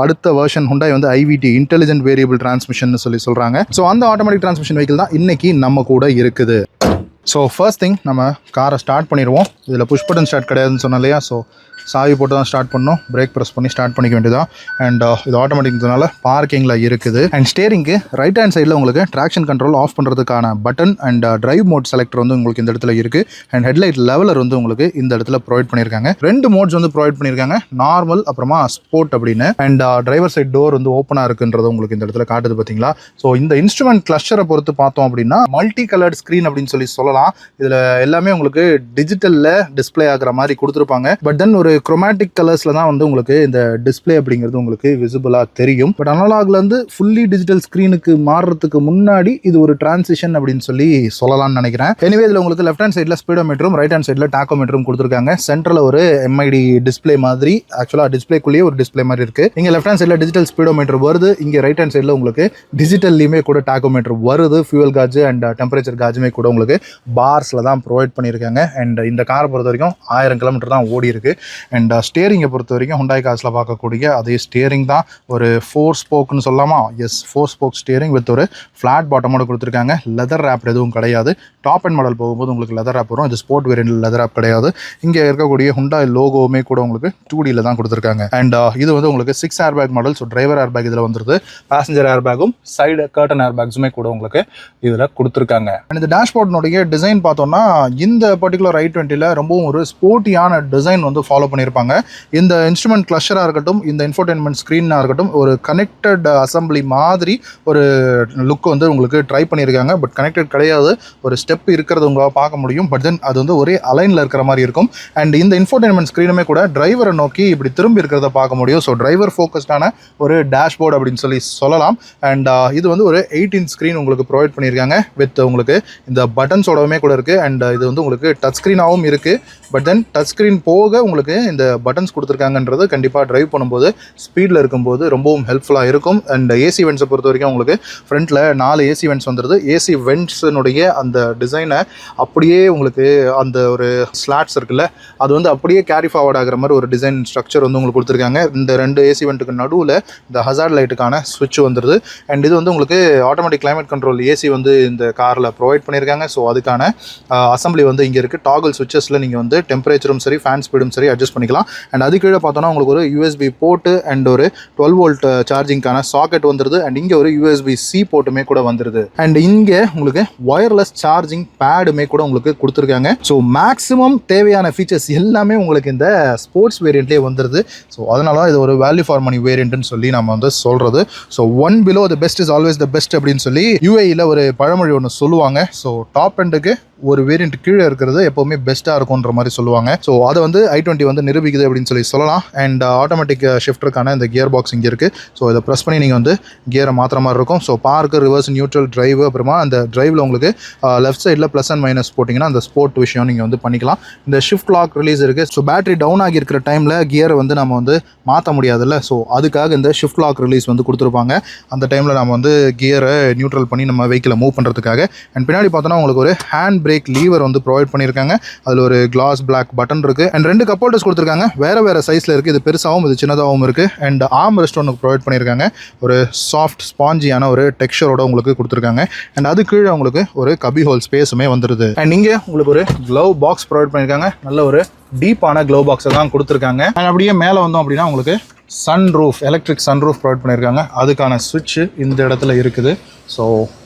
அடுத்த வெர்ஷன் ஹுண்டாய் வந்து IVT, இன்டெலிஜென்ட் வேரியபிள் டிரான்ஸ்மிஷன் சொல்றாங்க. ஸோ அந்த ஆட்டோமேட்டிக் டிரான்ஸ்மிஷன் வெஹிக்கிள் தான் இன்னைக்கு நம்ம கூட இருக்குது. ஸோ ஃபர்ஸ்ட் திங் நம்ம காரை ஸ்டார்ட் பண்ணிடுவோம். இதில் புஷ் பட்டன் ஸ்டார்ட் கிடையாதுன்னு சொன்னோம் இல்லையா. ஸோ சாவி போட்டு தான் ஸ்டார்ட் பண்ணணும். பிரேக் ப்ரெஸ் பண்ணி ஸ்டார்ட் பண்ணிக்க வேண்டியதான். அண்ட் இது ஆட்டோமேட்டிக்னால பார்க்கிங்கில் இருக்குது. அண்ட் ஸ்டேரிங்க்கு ரைட் ஹேண்ட் சைடில் உங்களுக்கு ட்ராக்ஷன் கண்ட்ரோல் ஆஃப் பண்ணுறதுக்கான button and drive mode selector வந்து உங்களுக்கு இந்த இடத்துல இருக்குது. அண்ட் ஹெட்லைட் லெவலர் வந்து உங்களுக்கு இந்த இடத்துல ப்ரொவைட் பண்ணியிருக்காங்க. 2 மோட்ஸ் வந்து ப்ரொவைட் பண்ணியிருக்காங்க, நார்மல் அப்புறமா ஸ்போர்ட் அப்படின்னு. அண்ட் டிரைவர் சைட் டோர் வந்து ஓப்பனாக இருக்குன்றது உங்களுக்கு இந்த இடத்துல காட்டுது பார்த்தீங்களா. ஸோ இந்த இன்ஸ்ட்ருமெண்ட் கிளஸ்டரை பொறுத்து பார்த்தோம் அப்படின்னா மல்டி கலர்ட் ஸ்க்ரீன் அப்படின்னு சொல்லலாம். இதில் எல்லாமே உங்களுக்கு டிஜிட்டலில் டிஸ்பிளே ஆகிற மாதிரி கொடுத்துருப்பாங்க. பட் தென் ஒரு குரோமேட்டிக் கலர்ஸில் தான் வந்து உங்களுக்கு இந்த டிஸ்பிளே அப்படிங்கிறது உங்களுக்கு விசிபிளாக தெரியும். பட் அனலாக்லேருந்து ஃபுல்லி டிஜிட்டல் ஸ்க்ரீனுக்கு மாறுறதுக்கு முன்னாடி இது ஒரு டிரான்சிஷன் அப்படின்னு சொல்லலாம்னு நினைக்கிறேன். எனிவே இதில் உங்களுக்கு லெஃப்ட் ஹேண்ட் சைடில் ஸ்பீடோமீட்டரும் ரைட் ஹேண்ட் சைடில் டாக்கோமீட்டரும் கொடுத்துருக்காங்க. சென்டரில் ஒரு MID டிஸ்பிளே மாதிரி, ஆக்சுவலாக டிஸ்பிளேக்குள்ளேயே ஒரு டிஸ்பிளே மாதிரி இருக்குது. இங்கே லெஃப்ட் ஹேண்ட் சைடில் டிஜிட்டல் ஸ்பீடோமீட்டர் வருது. இங்கே ரைட் ஹேண்ட் சைடில் உங்களுக்கு டிஜிட்டல்லையுமே கூட டாக்கோமீட்டர் வருது. ஃபியூவல் காஜ் அண்ட் டெம்பரேச்சர் காஜுமே கூட உங்களுக்கு பார்ஸில் தான் ப்ரொவைட் பண்ணியிருக்காங்க. அண்ட் இந்த காரை பொறுத்த வரைக்கும் 1000 கிலோமீட்டர் தான் ஓடி இருக்கு. அண்ட் ஸ்டேரிங்கை பொறுத்த வரைக்கும் ஹுண்டாய் கார்ஸில் பார்க்கக்கூடிய அதே ஸ்டேரிங் தான். ஒரு 4 ஸ்போக்குன்னு சொல்லலாமா. எஸ், 4 ஸ்போக் ஸ்டேரிங் வித் ஒரு ஃப்ளாட் பாட்டமோட கொடுத்துருக்காங்க. லெதர் ரேப் எதுவும் கிடையாது. டாப் அண்ட் மாடல் போகும்போது உங்களுக்கு லெதர் ரேப் வரும். இது ஸ்போர்ட் வேரியன்ட்ல லெதர் ரேப் கிடையாது. இங்கே இருக்கக்கூடிய ஹுண்டாய் லோகோவுமே கூட உங்களுக்கு 2Dல தான் கொடுத்துருக்காங்க. அண்ட் இது வந்து உங்களுக்கு 6 airbag model. So driver airbag இதில் வந்துருது. பேசஞ்சர் ஏர்பேக்கும் சைடு கர்டன் ஏர்பேக்ஸுமே கூட உங்களுக்கு இதில் கொடுத்துருக்காங்க. அண்ட் இந்த டேஷ்போர்ட்னுடைய டிசைன் பார்த்தோம்னா இந்த பர்டிகுலர் i20ல ரொம்பவும் ஒரு ஸ்போர்ட்டியான டிசைன் வந்து ஃபாலோ பண்ணியிருப்பாங்க. இந்த இன்ஸ்ட்ருமெண்ட் கிளஸ்டராக இருக்கட்டும், இந்த இன்ஃபோடெயின்மெண்ட் ஸ்க்ரீனாக இருக்கட்டும், ஒரு கனெக்டட் அசம்பிளி மாதிரி ஒரு லுக் வந்து உங்களுக்கு ட்ரை பண்ணியிருக்காங்க. பட் கனெக்டட் கிடையாது, ஒரு ஸ்டெப் இருக்கிறது உங்களால் பார்க்க முடியும். பட் தென் அது வந்து ஒரே அலைனில் இருக்கிற மாதிரி இருக்கும். அண்ட் இந்த இன்ஃபோடெயின்மெண்ட் ஸ்க்ரீனுமே கூட டிரைவரை நோக்கி இப்படி திரும்பி இருக்கிறத பார்க்க முடியும். ஸோ டிரைவர் ஃபோக்கஸ்டான ஒரு டேஷ்போர்டு அப்படின்னு சொல்லலாம். அண்ட் இது வந்து ஒரு 8 inch ஸ்க்ரீன் உங்களுக்கு ப்ரொவைட் பண்ணியிருக்காங்க வித் உங்களுக்கு இந்த பட்டன்ஸோடவுமே கூட இருக்குது. அண்ட் இது வந்து உங்களுக்கு டச் ஸ்க்ரீனாகவும் இருக்குது. பட் தென் டச் ஸ்க்ரீன் போக உங்களுக்கு இந்த பட்டன்ஸ் கொடுத்துருக்காங்கன்றது கண்டிப்பாக ட்ரைவ் பண்ணும்போது ஸ்பீடில் இருக்கும்போது ரொம்பவும் ஹெல்ப்ஃபுல்லாக இருக்கும். அண்ட் ஏசி வெண்ட்ஸை பொறுத்த வரைக்கும் உங்களுக்கு ஃப்ரண்ட்டில் 4 ஏசி வெண்ட்ஸ் வந்துடுது. ஏசி வெண்ட்ஸினுடைய அந்த டிசைனை அப்படியே உங்களுக்கு அந்த ஒரு ஸ்லாட்ஸ் இருக்குல்ல, அது வந்து அப்படியே கேரி ஃபார்வர்ட் ஆகிற மாதிரி ஒரு டிசைன் ஸ்ட்ரக்சர் வந்து உங்களுக்கு கொடுத்துருக்காங்க. இந்த 2 ஏசி வெண்ட்டுக்கு நடுவில் இந்த ஹசார்ட் லைட்டுக்கான ஸ்விட்ச் வந்துடுது. அண்ட் இது வந்து உங்களுக்கு ஆட்டோமேட்டிக் கிளைமேட் கண்ட்ரோல் ஏசி வந்து இந்த காரில் ப்ரொவைட் பண்ணியிருக்காங்க. ஸோ அதுக்கான அசம்பிளி வந்து இங்கே இருக்குது. டாகல் ஸ்விட்சஸில் நீங்கள் வந்து டெம்பரேச்சரும் சரி, ஃபேன் ஸ்பீடும் சரி அட்ஜஸ்ட் பண்ணிக்கலாம். அண்ட் அது கீழே பார்த்தோன்னா உங்களுக்கு ஒரு யூஎஸ்பி போர்ட்டு அண்ட் ஒரு 12 volt சார்ஜிங்கான சாக்கெட் வந்துடுது. அண்ட் இங்கே ஒரு USB-C போர்ட்டுமே கூட வந்துடுது. அண்ட் இங்கே உங்களுக்கு ஒயர்லெஸ் சார்ஜிங் பேடுமே கூட உங்களுக்கு கொடுத்துருக்காங்க. ஸோ மேக்ஸிமம் தேவையான ஃபீச்சர்ஸ் எல்லாமே உங்களுக்கு இந்த ஸ்போர்ட்ஸ் வேரியண்ட்லேயே வந்துடுது. ஸோ அதனால இது ஒரு வேல்யூ ஃபார் மணி வேரியண்ட்னு சொல்லி நம்ம வந்து சொல்கிறது. So one below the best is always the best அப்படின்னு சொல்லி UAE-ல ஒரு பழமொழி ஒன்று சொல்லுவாங்க. ஸோ டாப் எண்டுக்கு ஒரு வேரியண்ட் கீழே இருக்கிறது எப்போவுமே பெஸ்ட்டாக இருக்கும்ன்ற மாதிரி சொல்லுவாங்க. ஸோ அதை வந்து i20 வந்து நிரூபிக்குது அப்படின்னு சொல்லலாம். அண்ட் ஆட்டோமேட்டிக் ஷிஃப்டருக்கான இந்த கியர் பாக்ஸ் இங்கே இருக்குது. ஸோ இதை ப்ரெஸ் பண்ணி நீங்கள் வந்து கியரை மாற்றுற மாதிரி இருக்கும். So park, reverse, neutral, drive, அப்புறமா அந்த டிரைவில் உங்களுக்கு லெஃப்ட் சைடில் ப்ளஸ் அண்ட் மைனஸ் போட்டிங்கன்னா அந்த ஸ்போர்ட் விஷயம் நீங்கள் வந்து பண்ணிக்கலாம். இந்த ஷிஃப்ட் லாக் ரிலீஸ் இருக்குது. ஸோ பேட்டரி டவுன் ஆகி இருக்கிற டைமில் கியரை வந்து நம்ம வந்து மாற்ற முடியாதுல்ல. ஸோ அதுக்காக இந்த ஷிஃப்ட் லாக் ரிலீஸ் வந்து கொடுத்துருப்பாங்க. அந்த டைமில் நம்ம வந்து கியரை நியூட்ரல் பண்ணி நம்ம வெஹிக்கிளை மூவ் பண்ணுறதுக்காக. அண்ட் பின்னாடி பார்த்தோன்னா உங்களுக்கு ஒரு ஹேண்ட் பிரேக் லீவர் வந்து ப்ரொவைட் பண்ணியிருக்காங்க. அதில் ஒரு கிளாஸ் பிளாக் பட்டன் இருக்குது. அண்ட் 2 கப் ஹோல்டர்ஸ் கொடுத்துருக்காங்க. வேறு சைஸில் இருக்குது. இது பெருசாகவும் இது சின்னதாகவும் இருக்குது. அண்ட் ஆர்ம் ரெஸ்ட் ஒன்று ப்ரொவைட் பண்ணியிருக்காங்க. ஒரு சாஃப்ட் ஸ்பாஞ்சியான ஒரு டெக்ஸ்சரோட உங்களுக்கு கொடுத்துருக்காங்க. அண்ட் அது கீழே உங்களுக்கு ஒரு கபி ஹோல் ஸ்பேஸுமே வந்துடுது. அண்ட் இங்கே உங்களுக்கு ஒரு க்ளவ் பாக்ஸ் ப்ரொவைட் பண்ணியிருக்காங்க. நல்ல ஒரு டீப்பான க்ளவ் பாக்ஸை தான் கொடுத்துருக்காங்க. அண்ட் அப்படியே மேலே வந்தோம் அப்படின்னா உங்களுக்கு சன்ரூஃப், எலக்ட்ரிக் சன்ரூஃப் ப்ரொவைட் பண்ணியிருக்காங்க. அதுக்கான சுவிட்சு இந்த இடத்துல இருக்குது. ஸோ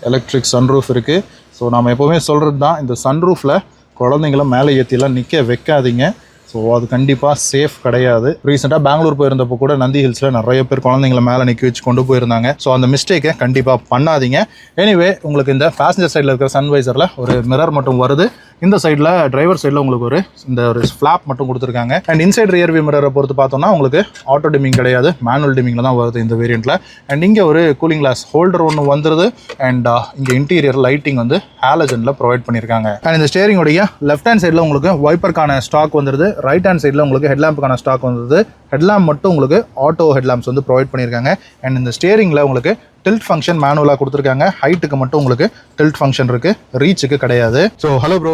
எலக்ட்ரிக் சன்ரூஃப் இருக்குது. ஸோ நம்ம எப்போவுமே சொல்கிறது தான், இந்த சன்ரூஃபில் குழந்தைங்கள மேலே ஏற்றிலாம் நிற்க வைக்காதீங்க. ஸோ அது கண்டிப்பாக சேஃப் கிடையாது. ரீசெண்டாக பெங்களூர் போயிருந்தப்போ கூட நந்தி ஹில்ஸில் நிறைய பேர் குழந்தைங்களை மேலே நிற்க வச்சு கொண்டு போயிருந்தாங்க. ஸோ அந்த மிஸ்டேக்கை கண்டிப்பாக பண்ணாதீங்க. எனிவே உங்களுக்கு இந்த பேசஞ்சர் சைடில் இருக்கிற சன்வைசரில் ஒரு மிரர் மட்டும் வருது. இந்த சைடில் டிரைவர் சைடில் உங்களுக்கு ஒரு ஃப்ளாப் மட்டும் கொடுத்துருக்காங்க. அண்ட் இன்சைட் ரியர் வியூ மிரரை பொறுத்து பார்த்தோம்னா உங்களுக்கு ஆட்டோ டிமிங் கிடையாது, மேனுவல் டிமிங்கில் தான் வருது இந்த வேரியண்ட்டில். அண்ட் இங்கே ஒரு கூலிங் கிளாஸ் ஹோல்டர் ஒன்று வந்துடுது. அண்ட் இங்கே இன்டீரியர் லைட்டிங் வந்து ஹாலஜனில் ப்ரொவைட் பண்ணியிருக்காங்க. அண்ட் இந்த ஸ்டேரிங்குடைய லெஃப்ட் ஹேண்ட் சைடில் உங்களுக்கு வைப்பருக்கான ஸ்டாக் வந்துடுது. ரைட் ஹேண்ட் சைடில் உங்களுக்கு ஹெட்லாம்புக்கான ஸ்டாக் வந்தது. ஹெட்லாம்ப் மட்டும் உங்களுக்கு ஆட்டோ ஹெட்லாம்ப்ஸ் வந்து ப்ரொவைட் பண்ணியிருக்காங்க. அண்ட் இந்த ஸ்டேரிங்கில் உங்களுக்கு டில்ட் ஃபங்க்ஷன் மேனுவலாக கொடுத்துருக்காங்க. ஹைட்டுக்கு மட்டும் உங்களுக்கு டில்ட் ஃபங்க்ஷன் இருக்குது, ரீச்சுக்கு கிடையாது. So hello bro.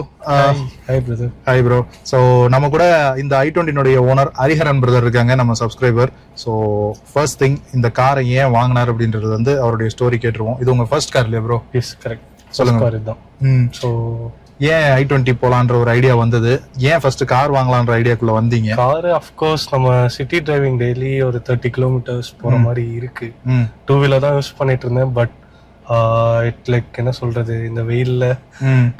Hi bro. So நம்ம கூட இந்த i20 ஓனர் ஹரிஹரன் பிரதர் இருக்காங்க, நம்ம சப்ஸ்கிரைபர். ஸோ ஃபர்ஸ்ட் திங், இந்த காரை ஏன் வாங்கினார் அப்படின்றது வந்து அவருடைய ஸ்டோரி கேட்டுருவோம். இது உங்கள் ஃபர்ஸ்ட் கார் இல்லையா ப்ரோ? Yes, correct. சொல்லுங்க. கார் இதுதான். ஸோ ஏன் i20 போலான்ற ஒரு ஐடியா வந்தது? ஏன் ஃபர்ஸ்ட் கார் வாங்கலான்ற ஐடியாக்குள்ள வந்தீங்க? கார் அஃப்கோர்ஸ் நம்ம சிட்டி டிரைவிங் டெய்லி ஒரு 30 kilometers போற மாதிரி இருக்கு. 2 wheeler தான் யூஸ் பண்ணிட்டு இருந்தேன். பட் இட் லைக் என்ன சொல்றது, இந்த வெயில்ல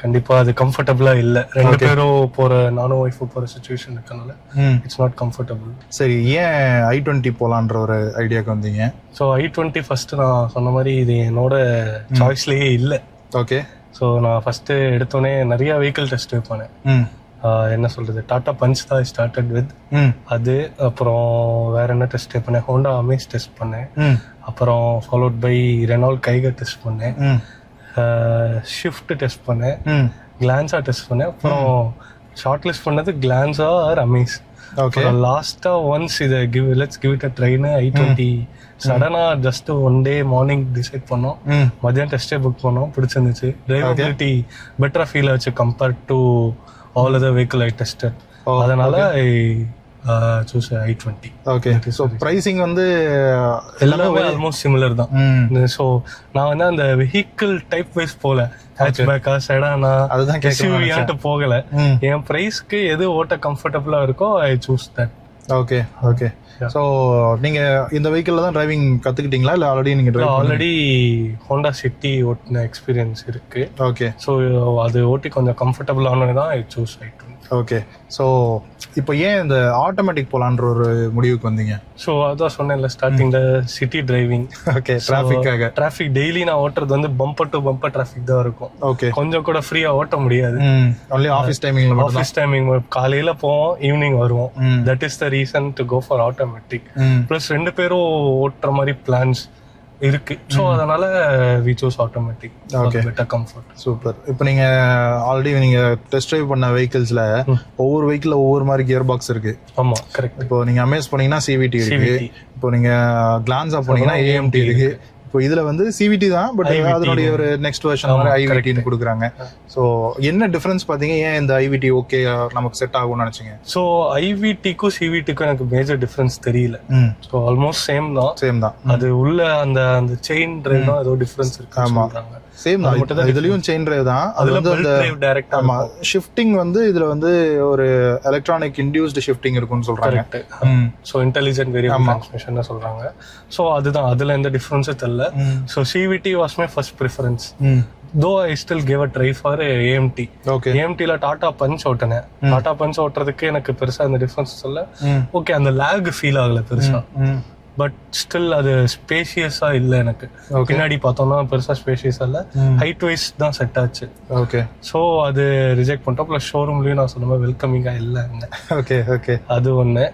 கண்டிப்பா அது கம்ஃபர்டபுளா இல்ல. 2 பேரும் போற, நானும் ஒய்ஃபும் போற சிச்சுவேஷன் இருக்கனால இட்ஸ் நாட் கம்ஃபர்டபுள். சரி, ஏன் i20 போலான்ற ஒரு ஐடியாக்கு வந்தீங்க? ஸோ i20 ஃபர்ஸ்ட் நான் சொன்ன மாதிரி இது என்னோட சாய்ஸ்லயே இல்ல. ஓகே. ஸோ நான் ஃபர்ஸ்ட் எடுத்தோடனே நிறைய வெஹிக்கிள் டெஸ்ட் பண்ணேன். என்ன சொல்றது, டாடா பஞ்ச் தான் ஸ்டார்டட் வித். அது அப்புறம் வேற என்ன டெஸ்ட் பண்ணேன், ஹோண்டா அமேஸ் டெஸ்ட் பண்ணேன். அப்புறம் followed by Renault Kiger test பண்ணேன். ஷிஃப்ட் டெஸ்ட் பண்ணேன். கிளான்ஸா டெஸ்ட் பண்ணேன். அப்புறம் ஷார்ட் லிஸ்ட் பண்ணது கிளான்ஸா ஆர் அமேஸ். லாஸ்டா ஒன்ஸ் இதை லெட்ஸ் கிவ் இட் அ ட்ரைன்னு i20 சடனா just one day morning decide பண்ணோம். மதியம் டெஸ்டே புக் பண்ணோம், பிடிச்சிருந்துச்சு. டிரைவபிலிட்டி பெட்டரா ஃபீல் ஆச்சு compared to all other vehicle I tested. அதனால choose i20. Okay. So pricing வந்து எல்லாமே ஆல்மோஸ்ட் சிமிலர் தான். ஸோ நான் வந்து அந்த வெஹிக்கிள் டைப் வைஸ் போல, ஹேட்ச்பேக்கா செடானா அதுதான் எஸ்யூவியான்ட்டு போகல. என் பிரைஸ்க்கு எது ஓட்ட கம்ஃபர்டபுளா இருக்கோ I choose that. Okay okay. So நீங்கள் இந்த வெஹிக்கிளில் தான் டிரைவிங் கற்றுக்கிட்டீங்களா இல்லை ஆல்ரெடி நீங்கள் ஆல்ரெடி ஹோண்டா சிட்டி ஓட்டின எக்ஸ்பீரியன்ஸ் இருக்கு. ஓகே. ஸோ அது ஓட்டி கொஞ்சம் கம்ஃபர்டபுளானது தான் I choose i20. Okay. So இப்போ ஏன் இந்த ஆட்டோமேட்டிக் போலான்ற ஒரு முடிவுக்கு வந்தீங்க? ஸோ அதான் சொன்னேன்ல ஸ்டார்டிங்ல city driving. Okay. Traffic daily நான் ஓட்டுறது வந்து பம்பர் டு பம்பர் டிராஃபிக் தான் இருக்கும். ஓகே. கொஞ்சம் கூட ஃப்ரீயா ஓட்ட முடியாது. ஒன்லி ஆஃபீஸ் டைமிங்ல. ஆஃபீஸ் டைமிங் காலையில போவோம், ஈவினிங் வருவோம். That is the reason to go for automatic. Plus 2 பேரும் ஓட்டுற மாதிரி பிளான்ஸ் இருக்கு. ஸோ அதனால we choose automatic. Okay. Better comfort. Super. இப்போ நீங்க ஆல்ரெடி நீங்க டெஸ்ட் டிரைவ் பண்ண வெஹிக்கிள்ஸ்ல ஒவ்வொரு வெஹிக்கிள் ஒவ்வொரு மாதிரி கியர் பாக்ஸ் இருக்கு. ஆமா, கரெக்ட். இப்போ நீங்க அமேஸ் பண்ணீங்கன்னா சிவிடி இருக்கு. இப்போ நீங்க கிளான்ஸா போனீங்கன்னா ஏஎம்டி இருக்கு. இப்போ இதுல வந்து சிவிடி தான், பட் அதனுடைய ஒரு நெக்ஸ்ட் வெர்ஷன் மாதிரி ஐவிடின்னு கொடுக்குறாங்க. ஸோ என்ன டிஃபரன்ஸ் பாத்தீங்க? ஏன் இந்த ஐவிடி ஓகே நமக்கு செட் ஆகும்னு நினைச்சீங்க? ஸோ ஐவிடிக்கும் சிவிடிக்கும் எனக்கு மேஜர் டிஃபரன்ஸ் தெரியல. ஸோ ஆல்மோஸ்ட் சேம் தான். அது உள்ள அந்த அந்த செயின் டிரைவ் தான் ஏதோ டிஃபரன்ஸ் இருக்கு. ஆமா, சேம் தான். இதுலயும் செயின் டிரைவ் தான். அது வந்து அந்த டைரக்டா. ஆமா, ஷிஃப்டிங் வந்து இதுல வந்து ஒரு எலக்ட்ரானிக் இன்டியூஸ்டு ஷிஃப்டிங் இருக்கும்னு சொல்றாங்க. சோ இன்டெலிஜென்ட் வேரியபிள் டிரான்ஸ்மிஷன் சொல்றாங்க. சோ அதுதான், அதுல எந்த டிஃபரன்ஸே தெரியல. So CVT was my first preference. Though I still gave a try for AMT. Okay. AMT ல டாடா பஞ்ச் ஓட்டனேன். டாடா பஞ்ச் ஓட்டுறதுக்கு எனக்கு பெருசா அந்த டிஃபரன்ஸ் இல்ல. ஓகே, அந்த லாக் ஃபீல் ஆகல பெருசா. பட் ஸ்டில் அது ஸ்பேஷியஸா இல்ல எனக்கு. பின்னாடி பார்த்தோம்னா பெருசா ஸ்பேஷியஸா இல்ல. ஹைட் வைஸ் தான் செட் ஆச்சு. ஓகே. சோ அது ரிஜெக்ட் பண்ணிட்டோம். பிளஸ் ஷோரூம்லயும் நான் சொன்ன மாதிரி வெல்கமிங்கா இல்ல. Okay okay. அது ஒண்ணு.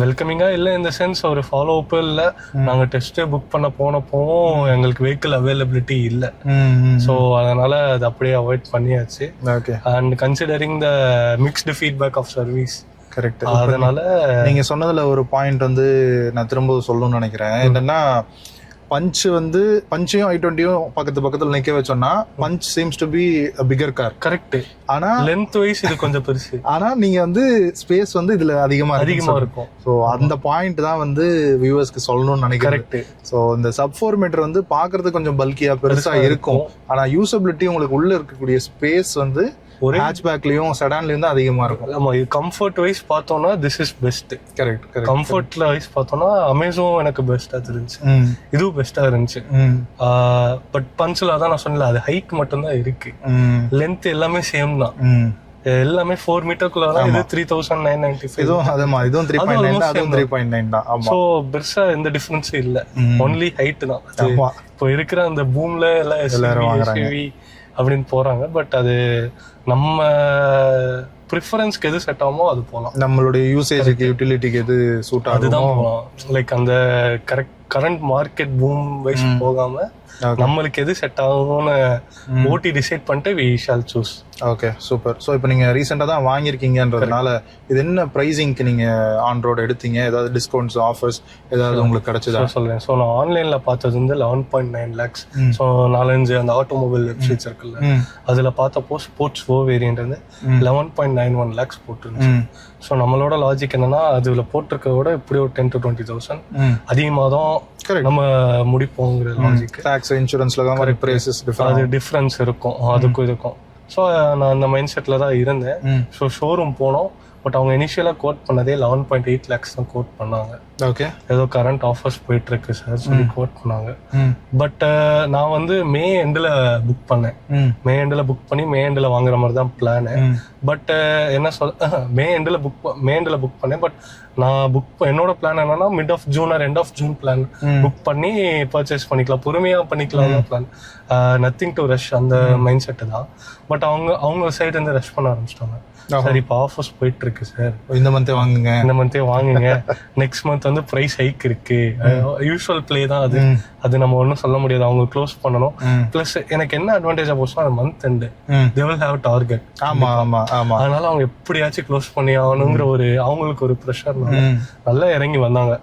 வெல்கமிங்கா இல்ல இந்த சென்ஸ் ஒரு ஃபாலோ அப் இல்ல. நாங்க டெஸ்ட் புக் பண்ண போனப்போவும் எங்களுக்கு வெஹிக்கிள் அவைலபிலிட்டி இல்ல. சோ அதனால அது அப்படியே அவாய்ட் பண்ணியாச்சு. And considering the mixed feedback of service. Correct. அதனால நீங்க சொன்னதுல ஒரு பாயிண்ட் வந்து நான் திரும்ப சொல்லணும்னு நினைக்கிறேன். என்னன்னா பஞ்சையும் i20யும் பக்கத்துல நிக்க வச்சோம்னா punch seems to be a bigger car. Correct. ஆனா லென்த் வைஸ் இது கொஞ்சம் பெருசு. ஆனா நீங்க வந்து ஸ்பேஸ் வந்து இதுல அதிகமா இருக்கும். சோ அந்த பாயிண்ட் தான் வந்து வியூவர்ஸ்க்கு சொல்லணும்னு நினைக்கிறேன். கரெக்ட். சோ இந்த சப் 4 மீட்டர் வந்து பாக்குறதுக்கு கொஞ்சம் பல்கியா பெருசா இருக்கும். ஆனா யூசபிலிட்டி உங்களுக்கு உள்ள இருக்கக்கூடிய ஸ்பேஸ் வந்து ஒரு ஹேட்ச்பேக்லயும் செடான்லயும் தான் அதிகமா இருக்கும். ஆமா, இது கம்ஃபர்ட் வைஸ் பார்த்தோம்னா திஸ் இஸ் பெஸ்ட். கரெக்ட். கம்ஃபர்ட்ல வைஸ் பார்த்தோம்னா அமேசான் எனக்கு பெஸ்டா இருந்துச்சு. இதுவும் பெஸ்டா இருந்துச்சு. பட் பஞ்ச்ல தான் நான் சொன்னல, அது ஹைட் மட்டும் தான் இருக்கு. லென்த் எல்லாமே சேம் தான். எல்லாமே 4 மீட்டருக்குள்ள தான். இது 3995. இதுவும் 3.9 அதுவும் 3.9 தான். ஆமா. சோ பெருசா எந்த டிஃபரன்ஸ் இல்ல. ஒன்லி ஹைட் தான். இப்போ இருக்கிற அந்த பூம்ல எல்லாரும் வாங்குறாங்க அப்படின்னு போறாங்க. பட் அது நம்ம ப்ரிஃபரன்ஸ்க்கு எது செட் ஆகுமோ அது போகலாம். நம்மளுடைய யூசேஜுக்கு யூட்டிலிட்டிக்கு எது சூட் ஆகுதோ அதுதான் போகலாம். லைக் அந்த கரண்ட் மார்க்கெட் பூம் வைஸ் போகாம நம்மளுக்கு எது செட் ஆகும்னு ஓட்டி டிசைட் பண்ணிட்டு we shall choose. Okay, super. So இப்போ நீங்கள் ரீசெண்டாக தான் வாங்கியிருக்கீங்கன்றதுனால இது என்ன ப்ரைஸிங்க்கு நீங்கள் ஆன் ரோடு எடுத்தீங்க? ஏதாவது டிஸ்கவுண்ட்ஸ் ஆஃபர்ஸ் ஏதாவது உங்களுக்கு கிடைச்சதா? சொல்கிறேன். ஸோ நான் ஆன்லைனில் பார்த்தது வந்து 11.9 lakhs. ஸோ 4-5 அந்த ஆட்டோமொபைல் வெப்சைட்ஸ் இருக்குல்ல, அதில் பார்த்தப்போ ஸ்போர்ட்ஸ் ஓ வேரியன்ட் வந்து 11.91 lakhs போட்டுருந்துச்சு. ஸோ நம்மளோட லாஜிக் என்னன்னா, அதுல போட்டிருக்க விட இப்படி ஒரு 10 to 20,000 அதிகமாக தான் நம்ம முடிப்போங்கிற லாஜிக். டாக்ஸ், இன்சூரன்ஸ்ல அது டிஃபரன்ஸ் இருக்கும் அதுக்கும் இதுக்கும். ஸோ நான் அந்த மைண்ட் செட்ல தான் இருந்தேன். ஸோ ஷோரூம் போனோம். பட் அவங்க இனிஷியலா கோட் பண்ணதே 11.8 lakhs தான் கோட் பண்ணாங்க. ஓகே. ஏதோ கரண்ட் ஆஃபர்ஸ் போயிட்டு இருக்கு சார் சொல்லி கோட் பண்ணாங்க. பட் நான் வந்து மே எண்டில் புக் பண்ணேன். மே எண்டில் புக் பண்ணி மே எண்டில் வாங்குற மாதிரி தான் பிளானு. பட் என்ன மே எண்டில் புக் பண்ணேன். பட் நான் என்னோட பிளான் என்னன்னா mid of June or end of June plan book பண்ணி பர்ச்சேஸ் பண்ணிக்கலாம், பொறுமையா பண்ணிக்கலாம் பிளான். நத்திங் டு ரஷ் அந்த மைண்ட் செட்டு தான். பட் அவங்க சைடு இருந்து ரஷ் பண்ண ஆரம்பிச்சிட்டாங்க. சார் இப்போ ஆஃபர்ஸ் போயிட்டு இருக்கு சார், இந்த மந்தே வாங்குங்க, நெக்ஸ்ட் மந்த் வந்து பிரைஸ் ஹைக் இருக்கு. யூஸ்வல் பிளே தான் அது நம்ம ஒன்றும் சொல்ல முடியாது. அவங்க க்ளோஸ் பண்ணணும். பிளஸ் எனக்கு என்ன அட்வான்டேஜா போச்சுன்னா அது month end they will have target. அதனால அவங்க எப்படியாச்சும் க்ளோஸ் பண்ணி ஆகணுங்கிற ஒரு அவங்களுக்கு ஒரு ப்ரெஷர் நல்லா இறங்கி வந்தாங்க.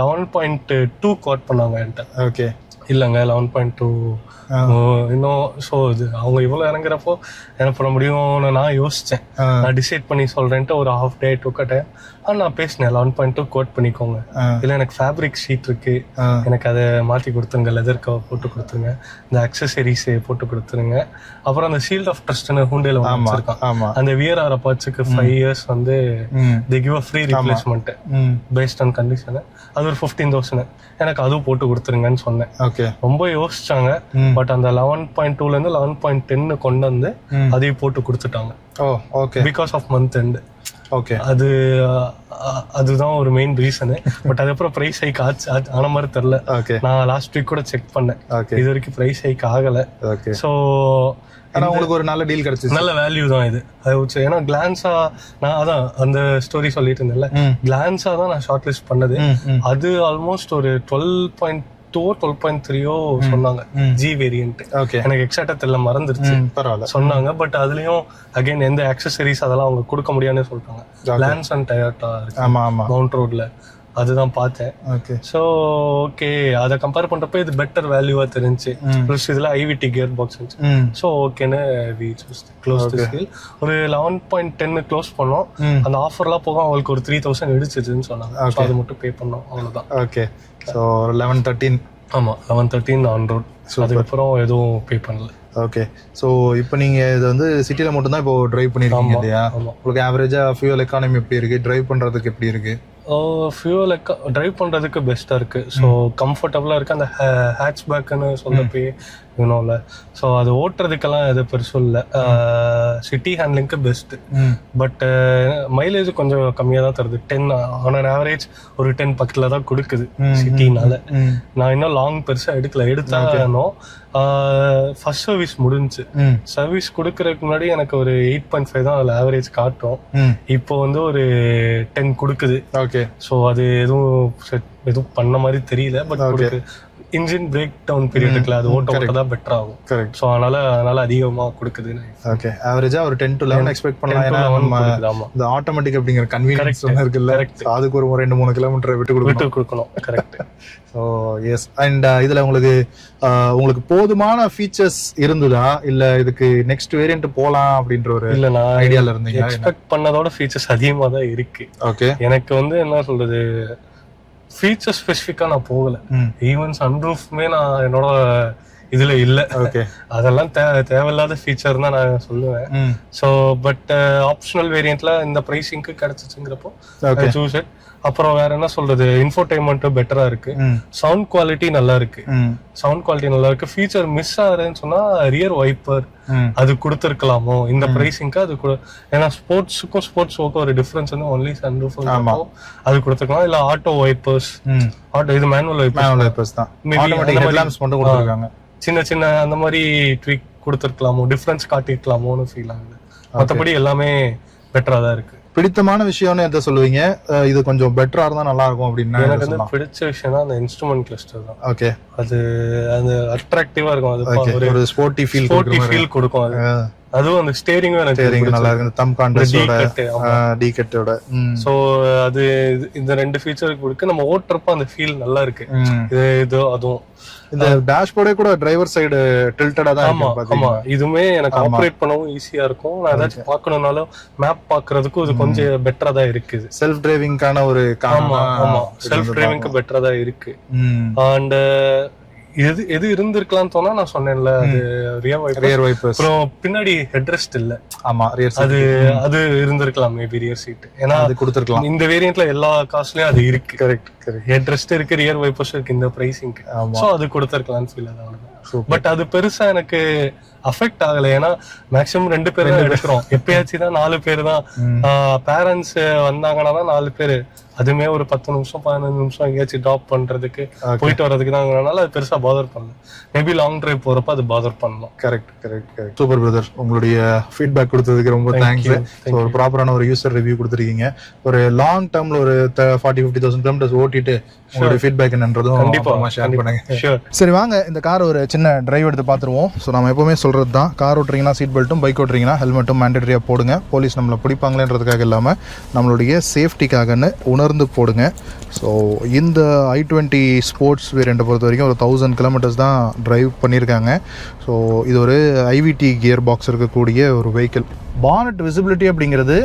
11.2 கோட் பண்ணாங்க என்கிட்ட. ஓகே. இல்லைங்க 11.2 இன்னும். ஸோ இது அவங்க இவ்வளோ இறங்குறப்போ என்ன பண்ண முடியும்னு நான் யோசிச்சேன். நான் டிசைட் பண்ணி சொல்றேன்ட்டு ஒரு half day டுக்கட்டேன். நான் பேசினேன் 11.2 கோட் பண்ணிக்கோங்க, இல்லை எனக்கு ஃபேப்ரிக் ஷீட் இருக்கு, எனக்கு அதை மாற்றி கொடுத்துருங்க, லெதர் கவர் போட்டு கொடுத்துருங்க, இந்த அக்சசரிஸ் போட்டு கொடுத்துருங்க, அப்புறம் அந்த ஷீல்ட் ஆஃப் ட்ரஸ்ட்னு ஹூண்டேல வச்சிருக்கான், அந்த வியர் ஆகிற பார்ட்ஸுக்கு 5 years வந்து the give a free replacement based on condition, அது ஒரு 15,000 எனக்கு அதுவும் போட்டு கொடுத்துருங்கன்னு சொன்னேன். ரொம்ப யோசிச்சாங்க, பட் அந்த 11.2லேருந்து 11.10 கொண்டு வந்து அதையும் போட்டு கொடுத்துட்டாங்க. Because of month end. அதுதான் ஒரு மெயின் ரீசனு. பட் அதுக்கப்புறம் பிரைஸ் ஹைக் ஆன மாதிரி தெரியல. நான் லாஸ்ட் வீக் கூட செக் பண்ணேன், இது வரைக்கும் பிரைஸ் ஹைக் ஆகல. ஸோ உங்களுக்கு ஒரு நல்ல டீல் கிடைச்சிச்சு, நல்ல வேல்யூ தான் இது. ஏன்னா கிளான்ஸா நான் அதான் அந்த ஸ்டோரி சொல்லிட்டு இருந்தேன்ல, கிளான்ஸா தான் நான் ஷார்ட் லிஸ்ட் பண்ணது. அது ஆல்மோஸ்ட் ஒரு 12.2 12.3 சொன்னாங்க ஜி வேரியன்ட். எனக்கு எக்ஸாக்டா தெரியல, மறந்துருச்சு, சொன்னாங்க. பட் அதுலயும் அகைன் எந்த அக்சசரிஸ் அதெல்லாம் அவங்க கொடுக்க முடியாதுன்னு சொல்றாங்க. லான்ஸ் அண்ட் டயோட்டா மவுண்ட் ரோட்ல அதுதான் பார்த்தேன். ஸோ ஓகே, அதை கம்பேர் பண்றப்ப இது பெட்டர் வேல்யூவா தெரிஞ்சு. ப்ளஸ் இதுல ஐவிடி கியர் பாக்ஸ் இருந்துச்சு. ஸோ ஓகேன்னு வி க்ளோஸ் தி சேல். ஒரு 11.10 க்ளோஸ் பண்ணோம். அந்த ஆஃபர்லாம் போக அவங்களுக்கு ஒரு 3,000 இடிச்சிச்சுன்னு சொன்னாங்க. அது மட்டும் பே பண்ணோம், அவ்வளவுதான். Okay, so 11-13. ஆமா, 11-13 ஆன் ரோட். அதுக்கப்புறம் எதுவும் பே பண்ணல. ஓகே, ஸோ இப்போ நீங்கள் இது வந்து சிட்டியில் மட்டும்தான் இப்போ ட்ரைவ் பண்ணியிருக்கீங்க இல்லையா? உங்களுக்கு ஆவரேஜாக ஃபியூல் எக்கானமி எப்படி இருக்குது, ட்ரைவ் பண்ணுறதுக்கு எப்படி இருக்குது? ஃபியூல் ட்ரைவ் பண்ணுறதுக்கு பெஸ்ட்டாக இருக்குது. ஸோ கம்ஃபர்டபுளாக இருக்குது. அந்த ஹேட்ச்பேக்குன்னு சொல்லப்போ யூனோல, ஸோ அது ஓட்டுறதுக்கெல்லாம் எது பெருசும் இல்லை. சிட்டி ஹேண்ட்லிங்க்கு பெஸ்ட்டு. பட் மைலேஜ் கொஞ்சம் கம்மியாக தான் தருது. 10 ஆன் அன் ஆவரேஜ் ஒரு 10 பக்கத்தில் தான் கொடுக்குது சிட்டினால. நான் இன்னும் லாங் பெருசாக எடுத்தாலும் ஃபர்ஸ்ட் சர்வீஸ் முடிஞ்சு சர்வீஸ் கொடுக்கறதுக்கு முன்னாடி எனக்கு ஒரு 8.5 தான் அதில் ஆவரேஜ் காட்டும். இப்போ வந்து ஒரு 10 கொடுக்குது. ஸோ அது எதுவும் பண்ண மாதிரி தெரியல. பட் இன்ஜின் பிரேக் டவுன் பீரியடுக்குல அது ஓட்ட தான் பெட்டர் ஆகும். ஸோ அதனால அதிகமாக கொடுக்குது. ஓகே, ஆவரேஜா ஒரு 10 to 11 எக்ஸ்பெக்ட் பண்ணலாம். இந்த ஆட்டோமேட்டிக் அப்படிங்கிற கன்வீனியன்ஸ் இருக்குல்ல, அதுக்கு ஒரு 2-3 கிலோமீட்டர் விட்டு கொடுக்கணும். கரெக்ட். ஸோ எஸ், அண்ட் இதுல உங்களுக்கு போதுமான ஃபீச்சர்ஸ் இருந்ததா, இல்ல இதுக்கு நெக்ஸ்ட் வேரியன்ட் போலாம் அப்படின்ற ஒரு இல்ல நான் ஐடியால இருந்தீங்க? எக்ஸ்பெக்ட் பண்ணதோட ஃபீச்சர்ஸ் அதிகமாக தான் இருக்கு. ஓகே, எனக்கு வந்து என்ன சொல்றது, ஃபீச்சர் ஸ்பெசிஃபிக்கா நான் போகல. ஈவன் சன்ரூஃப்மே நான் என்னோட இதுல இல்ல. அதெல்லாம் தேவையில்லாத ஃபீச்சர் தான் நான் சொல்லுவேன். ஸோ பட் ஆப்ஷனல் வேரியன்ட்ல இந்த பிரைசிங்க்கு கிடைச்சிச்சுங்கிறப்போ சூஸ் இட். அப்புறம் வேற என்ன சொல்றது, இன்ஃபோடைன்மெண்ட் பெட்டரா இருக்கு, சவுண்ட் குவாலிட்டி நல்லா இருக்கு. ஃபீச்சர் மிஸ் ஆகுதுன்னு சொன்னா ரியர் வைப்பர் அது கொடுத்துருக்கலாமோ இந்த பிரைசிங்க்கு. அது ஏன்னா ஸ்போர்ட்ஸுக்கும் ஒரு டிஃபரன்ஸ் வந்து ஒன்லி சன்ரூஃப் அது கொடுத்துருக்கலாம். இல்ல ஆட்டோ வைப்பர்ஸ், இது மேனுவல் வைப்பர்ஸ் தான், சின்ன அந்த மாதிரி ட்வீக் கொடுத்துருக்கலாமோ, டிஃபரன்ஸ் காட்டிருக்கலாமோன்னு ஃபீல் ஆகுது. மற்றபடி எல்லாமே பெட்டரா தான் இருக்கு. பிடித்தமான விஷயம்னு எதை சொல்லுவீங்க? இது கொஞ்சம் பெட்டரா இருந்தா நல்லா இருக்கும் அப்படின்னா எனக்கு வந்து பிடிச்ச விஷயம்னா அந்த இன்ஸ்ட்ருமெண்ட் கிளஸ்டர் தான். ஓகே, அது அட்ராக்டிவா இருக்கும். அது ஒரு ஸ்போர்ட்டி ஃபீல் கொடுக்கும். அதுவும் அந்த ஸ்டேரிங்கும் எனக்கு நல்லா இருக்கு, தம் கான்ட்ராஸ்டோட டீகட்டோட. சோ அது இந்த 2 ஃபீச்சர் கொடுக்க நம்ம ஓட்டுறப்ப அந்த ஃபீல் நல்லா இருக்கு. இது அதுவும் இந்த டேஷ்போர்டே கூட டிரைவர் சைடு டில்டடா தான் இருக்கு. ஆமா, இதுமே எனக்கு ஆபரேட் பண்ணவும் ஈஸியா இருக்கும். நான் ஏதாச்சும் பார்க்கணும்னாலும் மேப் பாக்குறதுக்கு இது கொஞ்சம் பெட்டரா தான் இருக்குது. செல்ஃப் டிரைவிங்கான ஒரு ஆமா செல்ஃப் டிரைவிங்க்கு பெட்டரா தான் இருக்கு. அண்ட் எது இருந்திருக்கலாம் தோணா நான் சொன்னேன்ல, அது ரியர் வைப்பர்ஸ். அப்புறம் பின்னாடி ஹெட்ரெஸ்ட் இல்ல. ஆமா, அது இருந்திருக்கலாம் மேபி ரியர் சீட். ஏன்னா அது கொடுத்திருக்கலாம். இந்த வேரியன்ட்ல எல்லா காஸ்ட்லயும் அது இருக்கு. கரெக்ட். ஹெட்ரெஸ்ட் இருக்கு, ரியர் வைப்பர்ஸ் இருக்கு இந்த பிரைசிங்க்கு. சோ அது கொடுத்திருக்கலாம்னு ஃபீல் ஆகுது. பட் அது பெருசா எனக்கு அஃபெக்ட் ஆகல. ஏன்னா மேக்சிமம் 2 பேர் தான் எடுக்கிறோம். எப்பயாச்சும் தான் 4 பேர் தான். பேரண்ட்ஸ் வந்தாங்கன்னா தான் 4 பேர். அதுமே ஒரு 10 நிமிஷம் 15 நிமிஷம் எங்கேயாச்சும் ட்ராப் பண்றதுக்கு போயிட்டு வர்றதுக்கு தாங்கனால அது பெருசா பாதர் பண்ணல. மேபி லாங் டிரைவ் போறப்ப அது பாதர் பண்ணலாம். கரெக்ட். சூப்பர் பிரதர், உங்களுடைய ஃபீட்பேக் கொடுத்ததுக்கு ரொம்ப தேங்க்ஸ். ஒரு ப்ராப்பரான ஒரு யூசர் ரிவ்யூ கொடுத்துருக்கீங்க. ஒரு லாங் டேர்ம்ல ஒரு 40,000-50,000 கிலோமீட்டர்ஸ் ஓட்டிட்டு உங்களுடைய ஃபீட்பேக் என்னன்றதும் கண்டிப்பா ஷேர் பண்ணுங்க. சரி, வாங்க இந்த கார் ஒரு சின்ன டிரைவ் எடுத்து பார்த்துருவோம். ஸோ நம்ம எப்பவுமே சொல்றது தான், கார் ஓட்டுறீங்கன்னா சீட் பெல்ட்டும், பைக் ஓட்டுறீங்கன்னா ஹெல்மெட்டும் மேண்டேட்டரியா போடுங்க. போலீஸ் நம்மளை பிடிப்பாங்களேன்றதுக்காக இல்லாமல் நம்மளுடைய சேஃப்டிக்காகன்னு உணர்ந்து போடுங்க. ஸோ இந்த i20 ஸ்போர்ட்ஸ் வேரியண்ட்டை பொறுத்த வரைக்கும் ஒரு 1000 கிலோமீட்டர்ஸ் தான் ட்ரைவ் பண்ணியிருக்காங்க. ஸோ இது ஒரு ஐவிடி கியர் பாக்ஸ் இருக்கக்கூடிய ஒரு வெஹிக்கிள். பானட் விசிபிலிட்டி அப்படிங்கிறது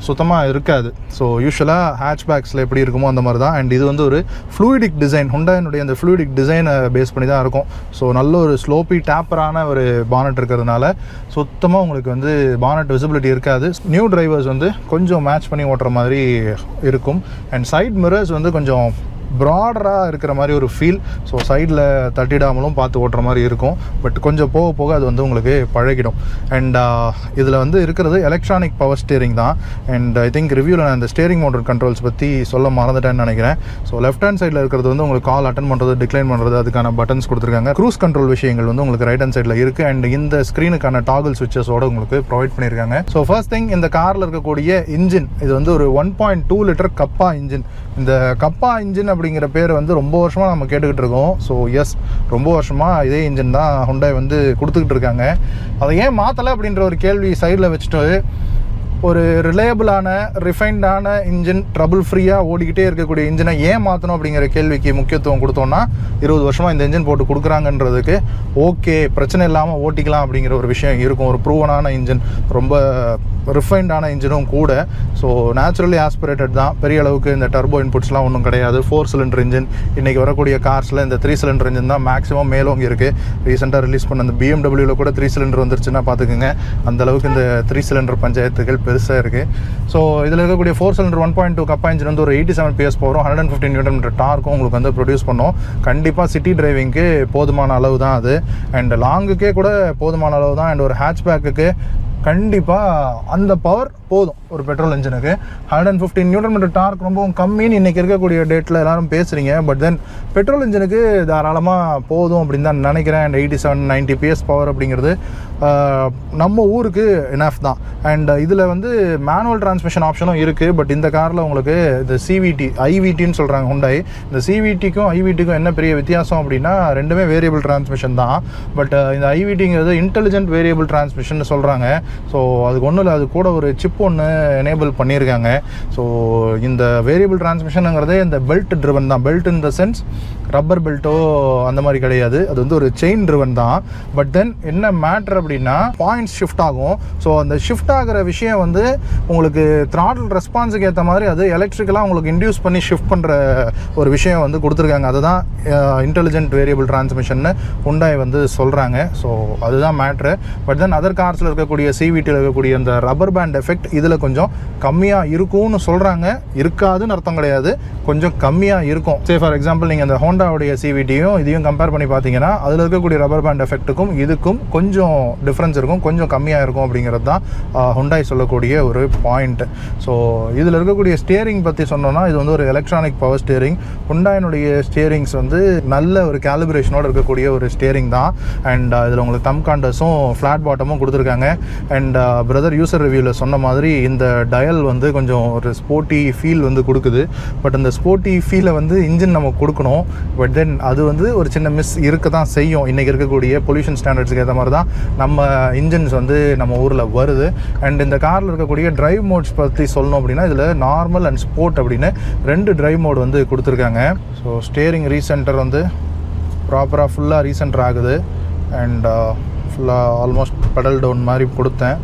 சுத்தமாக இருக்காது. ஸோ யூஸ்வலாக ஹேட்ச்பேக்ஸில் எப்படி இருக்குமோ அந்த மாதிரி தான். அண்ட் இது வந்து ஒரு ஃப்ளூயிடிக் டிசைன், ஹுண்டாயினுடைய அந்த ஃப்ளூயிடிக் டிசைனை பேஸ் பண்ணி தான் இருக்கும். ஸோ நல்ல ஒரு ஸ்லோப்பி டேப்பரான ஒரு பானட் இருக்கிறதுனால சுத்தமாக உங்களுக்கு வந்து பானட் விசிபிலிட்டி இருக்காது. நியூ டிரைவர்ஸ் வந்து கொஞ்சம் மேட்ச் பண்ணி ஓட்டுற மாதிரி இருக்கும். அண்ட் சைட் மிரர்ஸ் வந்து கொஞ்சம் ப்ராடராக இருக்கிற மாதிரி ஒரு ஃபீல். ஸோ சைடில் தட்டிடாமலும் பார்த்து ஓட்டுற மாதிரி இருக்கும். பட் கொஞ்சம் போக போக அது வந்து உங்களுக்கு பழகிடும். அண்ட் இதில் வந்து இருக்கிறது எலக்ட்ரானிக் பவர் ஸ்டேரிங் தான். அண்ட் ஐ திங்க் ரிவ்யூவில் நான் இந்த ஸ்டேரிங் மோட்டர் கண்ட்ரோல்ஸ் பற்றி சொல்ல மறந்துட்டேன்னு நினைக்கிறேன். ஸோ லெஃப்ட் ஹேண்ட் சைடில் இருக்கிறது வந்து உங்களுக்கு கால் அட்டன் பண்ணுறது, டிக்ளைன் பண்ணுறது, அதுக்கான பட்டன்ஸ் கொடுத்துருக்காங்க. க்ரூஸ் கண்ட்ரோல் விஷயங்கள் வந்து உங்களுக்கு ரைட் ஹேண்ட் சைடில் இருக்குது. அண்ட் இந்த ஸ்க்ரீனுக்கான டாகிள் சுவிச்சஸோடு உங்களுக்கு ப்ரொவைட் பண்ணியிருக்காங்க. ஸோ ஃபர்ஸ்ட் திங், இந்த காரில் இருக்கக்கூடிய இன்ஜின், இது வந்து ஒரு 1.2 லிட்டர் கப்பா இன்ஜின். இந்த கப்பா இன்ஜின் அப்படிங்கிற பேர் வந்து ரொம்ப வருஷமாக நம்ம கேட்டுக்கிட்டு இருக்கோம். ஸோ எஸ், ரொம்ப வருஷமாக இதே இன்ஜின் தான் ஹுண்டாய் வந்து கொடுத்துக்கிட்டு இருக்காங்க. அதை ஏன் மாற்றலை அப்படின்ற ஒரு கேள்வி சைடில் வச்சுட்டு, ஒரு ரிலையபிளான ரிஃபைன்டான இன்ஜின், ட்ரபிள் ஃப்ரீயாக ஓடிக்கிட்டே இருக்கக்கூடிய இன்ஜினை ஏன் மாற்றணும் அப்படிங்கிற கேள்விக்கு முக்கியத்துவம் கொடுத்தோன்னா, 20 வருஷமாக இந்த இன்ஜின் போட்டு கொடுக்குறாங்கன்றதுக்கு ஓகே, பிரச்சனை இல்லாமல் ஓட்டிக்கலாம் அப்படிங்கிற ஒரு விஷயம் இருக்கும். ஒரு ப்ரூவனான இன்ஜின், ரொம்ப ரிஃபைன்டான இன்ஜினும் கூட. ஸோ நேச்சுரலி ஆஸ்பிரேட்டட் தான். பெரிய அளவுக்கு இந்த டர்போ இன்புட்ஸ்லாம் ஒன்றும் கிடையாது. 4 சிலிண்டர் இன்ஜின். இன்றைக்கி வரக்கூடிய கார்ஸில் இந்த 3 சிலிண்டர் இன்ஜின் தான் மேக்ஸிமம் மேலோங்கி இருக்குது. ரீசெண்டாக ரிலீஸ் பண்ண அந்த BMW கூட 3 சிலிண்டர் வந்துருச்சுன்னா பார்த்துக்குங்க. அந்தளவுக்கு இந்த 3 சிலிண்டர் பஞ்சாயத்துகள் பெருசாக இருக்குது. ஸோ இதில் இருக்கக்கூடிய 4 சிலிண்டர் 1.2 கப்பா இன்ஜின் வந்து ஒரு 87 PS பவரும் 115 Nm டார்க்கும் உங்களுக்கு வந்து ப்ரொடியூஸ் பண்ணோம். கண்டிப்பாக சிட்டி டிரைவிங்க்கு போதுமான அளவு தான் அது. அண்ட் லாங்குக்கே கூட போதுமான அளவு தான். அண்ட் ஒரு ஹேட்ச்பேக்குக்கு கண்டிப்பாக அந்த பவர் போதும் ஒரு பெட்ரோல் இன்ஜினுக்கு. 115 Nm டார்க் ரொம்பவும் கம்மின்னு இன்றைக்கி இருக்கக்கூடிய டேட்டில் எல்லோரும் பேசுகிறீங்க. பட் தென் பெட்ரோல் இன்ஜினுக்கு தாராளமாக போதும் அப்படின்னு தான் நினைக்கிறேன். அண்ட் 87-90 PS பவர் அப்படிங்கிறது நம்ம ஊருக்கு எனஃப் தான். அண்ட் இதில் வந்து மேனுவல் டிரான்ஸ்மிஷன் ஆப்ஷனும் இருக்குது. பட் இந்த காரில் உங்களுக்கு இந்த சிவிடி, ஐவிடின்னு சொல்கிறாங்க ஹுண்டாய். இந்த சிவிடிக்கும் ஐவிடிக்கும் என்ன பெரிய வித்தியாசம் அப்படின்னா, ரெண்டுமே வேரியபிள் டிரான்ஸ்மிஷன் தான். பட் இந்த ஐவிடிங்கிறது இன்டெலிஜென்ட் வேரியபிள் டிரான்ஸ்மிஷன் சொல்கிறாங்க. ஸோ அதுக்கு ஒன்றும் இல்லை, அது கூட ஒரு சிப் ஒன்று எனேபிள் பண்ணியிருக்காங்க. ஸோ இந்த வேரியபிள் டிரான்ஸ்மிஷனுங்கிறதே இந்த பெல்ட் ட்ரிவன் தான். Belt in the sense rubber பெல்ட்டோ அந்த மாதிரி கிடையாது, அது வந்து ஒரு செயின் ட்ரிவன் தான். பட் தென் என்ன மேட்ரு அப்படின்னா, பாயிண்ட்ஸ் ஷிஃப்ட் ஆகும். ஸோ அந்த ஷிஃப்ட் ஆகிற விஷயம் வந்து உங்களுக்கு த்ராட்டில் ரெஸ்பான்ஸுக்கு ஏற்ற மாதிரி அது எலக்ட்ரிக்கலாக உங்களுக்கு இன்டியூஸ் பண்ணி ஷிஃப்ட் பண்ணுற ஒரு விஷயம் வந்து கொடுத்துருக்காங்க. அதுதான் இன்டெலிஜென்ட் வேரியபிள் டிரான்ஸ்மிஷன் ஹுண்டாய் வந்து சொல்கிறாங்க. ஸோ அதுதான் மேட்ரு. பட் தென் அதர் கார்ஸில் இருக்கக்கூடிய சிவிடியில் இருக்கக்கூடிய அந்த ரப்பர் பேண்ட் எஃபெக்ட் இதில் கொஞ்சம் கம்மியாக இருக்கும்னு சொல்கிறாங்க. இருக்காதுன்னு அர்த்தம் கிடையாது, கொஞ்சம் கம்மியாக இருக்கும். சே ஃபார் எக்ஸாம்பிள், நீங்கள் அந்த ஹோண்டாவுடைய சிவிடியும் இதையும் கம்பேர் பண்ணி பார்த்தீங்கன்னா, அதில் இருக்கக்கூடிய ரப்பர் பேண்ட் எஃபெக்ட்டுக்கும் இதுக்கும் கொஞ்சம் டிஃப்ரென்ஸ் இருக்கும், கொஞ்சம் கம்மியாக இருக்கும் அப்படிங்கிறது தான் ஹுண்டாய் சொல்லக்கூடிய ஒரு பாயிண்ட். ஸோ இதில் இருக்கக்கூடிய ஸ்டியரிங் பற்றி சொன்னோன்னா, இது வந்து ஒரு எலக்ட்ரானிக் பவர் ஸ்டியரிங். ஹுண்டாயினுடைய ஸ்டியரிங்ஸ் வந்து நல்ல ஒரு கேலிபிரேஷனோடு இருக்கக்கூடிய ஒரு ஸ்டியரிங் தான். அண்ட் இதில் உங்களுக்கு தம் காண்டர்ஸும் ஃப்ளாட் பாட்டமும் கொடுத்துருக்காங்க. அண்ட் பிரதர் யூசர் ரிவ்யூவில் சொன்ன மாதிரி இந்த டயல் வந்து கொஞ்சம் ஒரு ஸ்போர்ட்டி ஃபீல் வந்து கொடுக்குது. பட் அந்த ஸ்போர்ட்டி ஃபீலை வந்து இன்ஜின் நம்ம கொடுக்கணும். பட் தென் அது வந்து ஒரு சின்ன மிஸ் இருக்க தான் செய்யும். இன்றைக்கி இருக்கக்கூடிய பொல்யூஷன் ஸ்டாண்டர்ட்ஸுக்கு ஏற்ற மாதிரி தான் நம்ம இன்ஜின்ஸ் வந்து நம்ம ஊரில் வருது. அண்ட் இந்த காரில் இருக்கக்கூடிய டிரைவ் மோட்ஸ் பற்றி சொல்லணும் அப்படின்னா, இதில் நார்மல் அண்ட் ஸ்போர்ட் அப்படின்னு 2 டிரைவ் மோட் வந்து கொடுத்துருக்காங்க. ஸோ ஸ்டேரிங் ரீசென்டர் வந்து ப்ராப்பராக ஃபுல்லாக ரீசென்டர் ஆகுது. அண்ட் ஃபுல்லாக ஆல்மோஸ்ட் பெடல் டவுன் மாதிரி கொடுத்தேன்.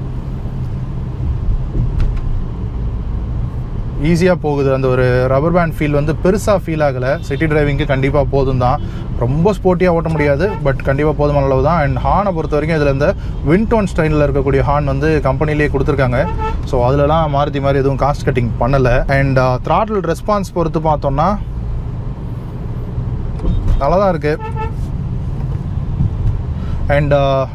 ஈஸியாக போகுது. அந்த ஒரு ரப்பர் பேண்ட் ஃபீல் வந்து பெருசாக ஃபீல் ஆகலை. சிட்டி டிரைவிங்க்கு கண்டிப்பாக போதும் தான். ரொம்ப ஸ்போர்ட்டியாக ஓட்ட முடியாது, பட் கண்டிப்பாக போதுமான அளவு தான். அண்ட் ஹார்னை பொறுத்த வரைக்கும் இதில் இந்த வின்டோன் ஸ்டைலில் இருக்கக்கூடிய ஹார்ன் வந்து கம்பெனிலேயே கொடுத்துருக்காங்க. ஸோ அதிலலாம் மாற்றி மாதிரி எதுவும் காஸ்ட் கட்டிங் பண்ணலை. அண்ட் த்ராட்டில் ரெஸ்பான்ஸ் பொறுத்து பார்த்தோம்னா நல்லா தான் இருக்குது. அண்ட்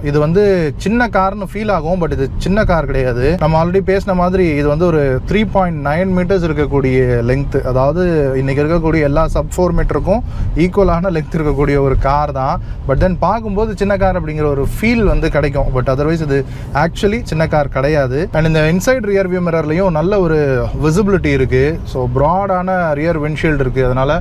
இது வந்து சின்ன கார்னு ஃபீல் ஆகும், பட் இது சின்ன கார் கிடையாது. நம்ம ஆல்ரெடி பேசின மாதிரி இது வந்து ஒரு 3.9 மீட்டர்ஸ் இருக்கக்கூடிய லெங்க்த். அதாவது இன்றைக்கி இருக்கக்கூடிய எல்லா சப் 4 மீட்டருக்கும் ஈக்குவலான லெங்க்த் இருக்கக்கூடிய ஒரு கார் தான். பட் தென் பார்க்கும்போது சின்ன கார் அப்படிங்கிற ஒரு ஃபீல் வந்து கிடைக்கும். பட் அதர்வைஸ் இது ஆக்சுவலி சின்ன கார் கிடையாது. அண்ட் இந்த இன்சைட் ரியர் வியூ மிரர்லையும் நல்ல ஒரு விசிபிலிட்டி இருக்குது. ஸோ ப்ராடான ரியர் விண்ட்ஷீல்டு இருக்குது. அதனால்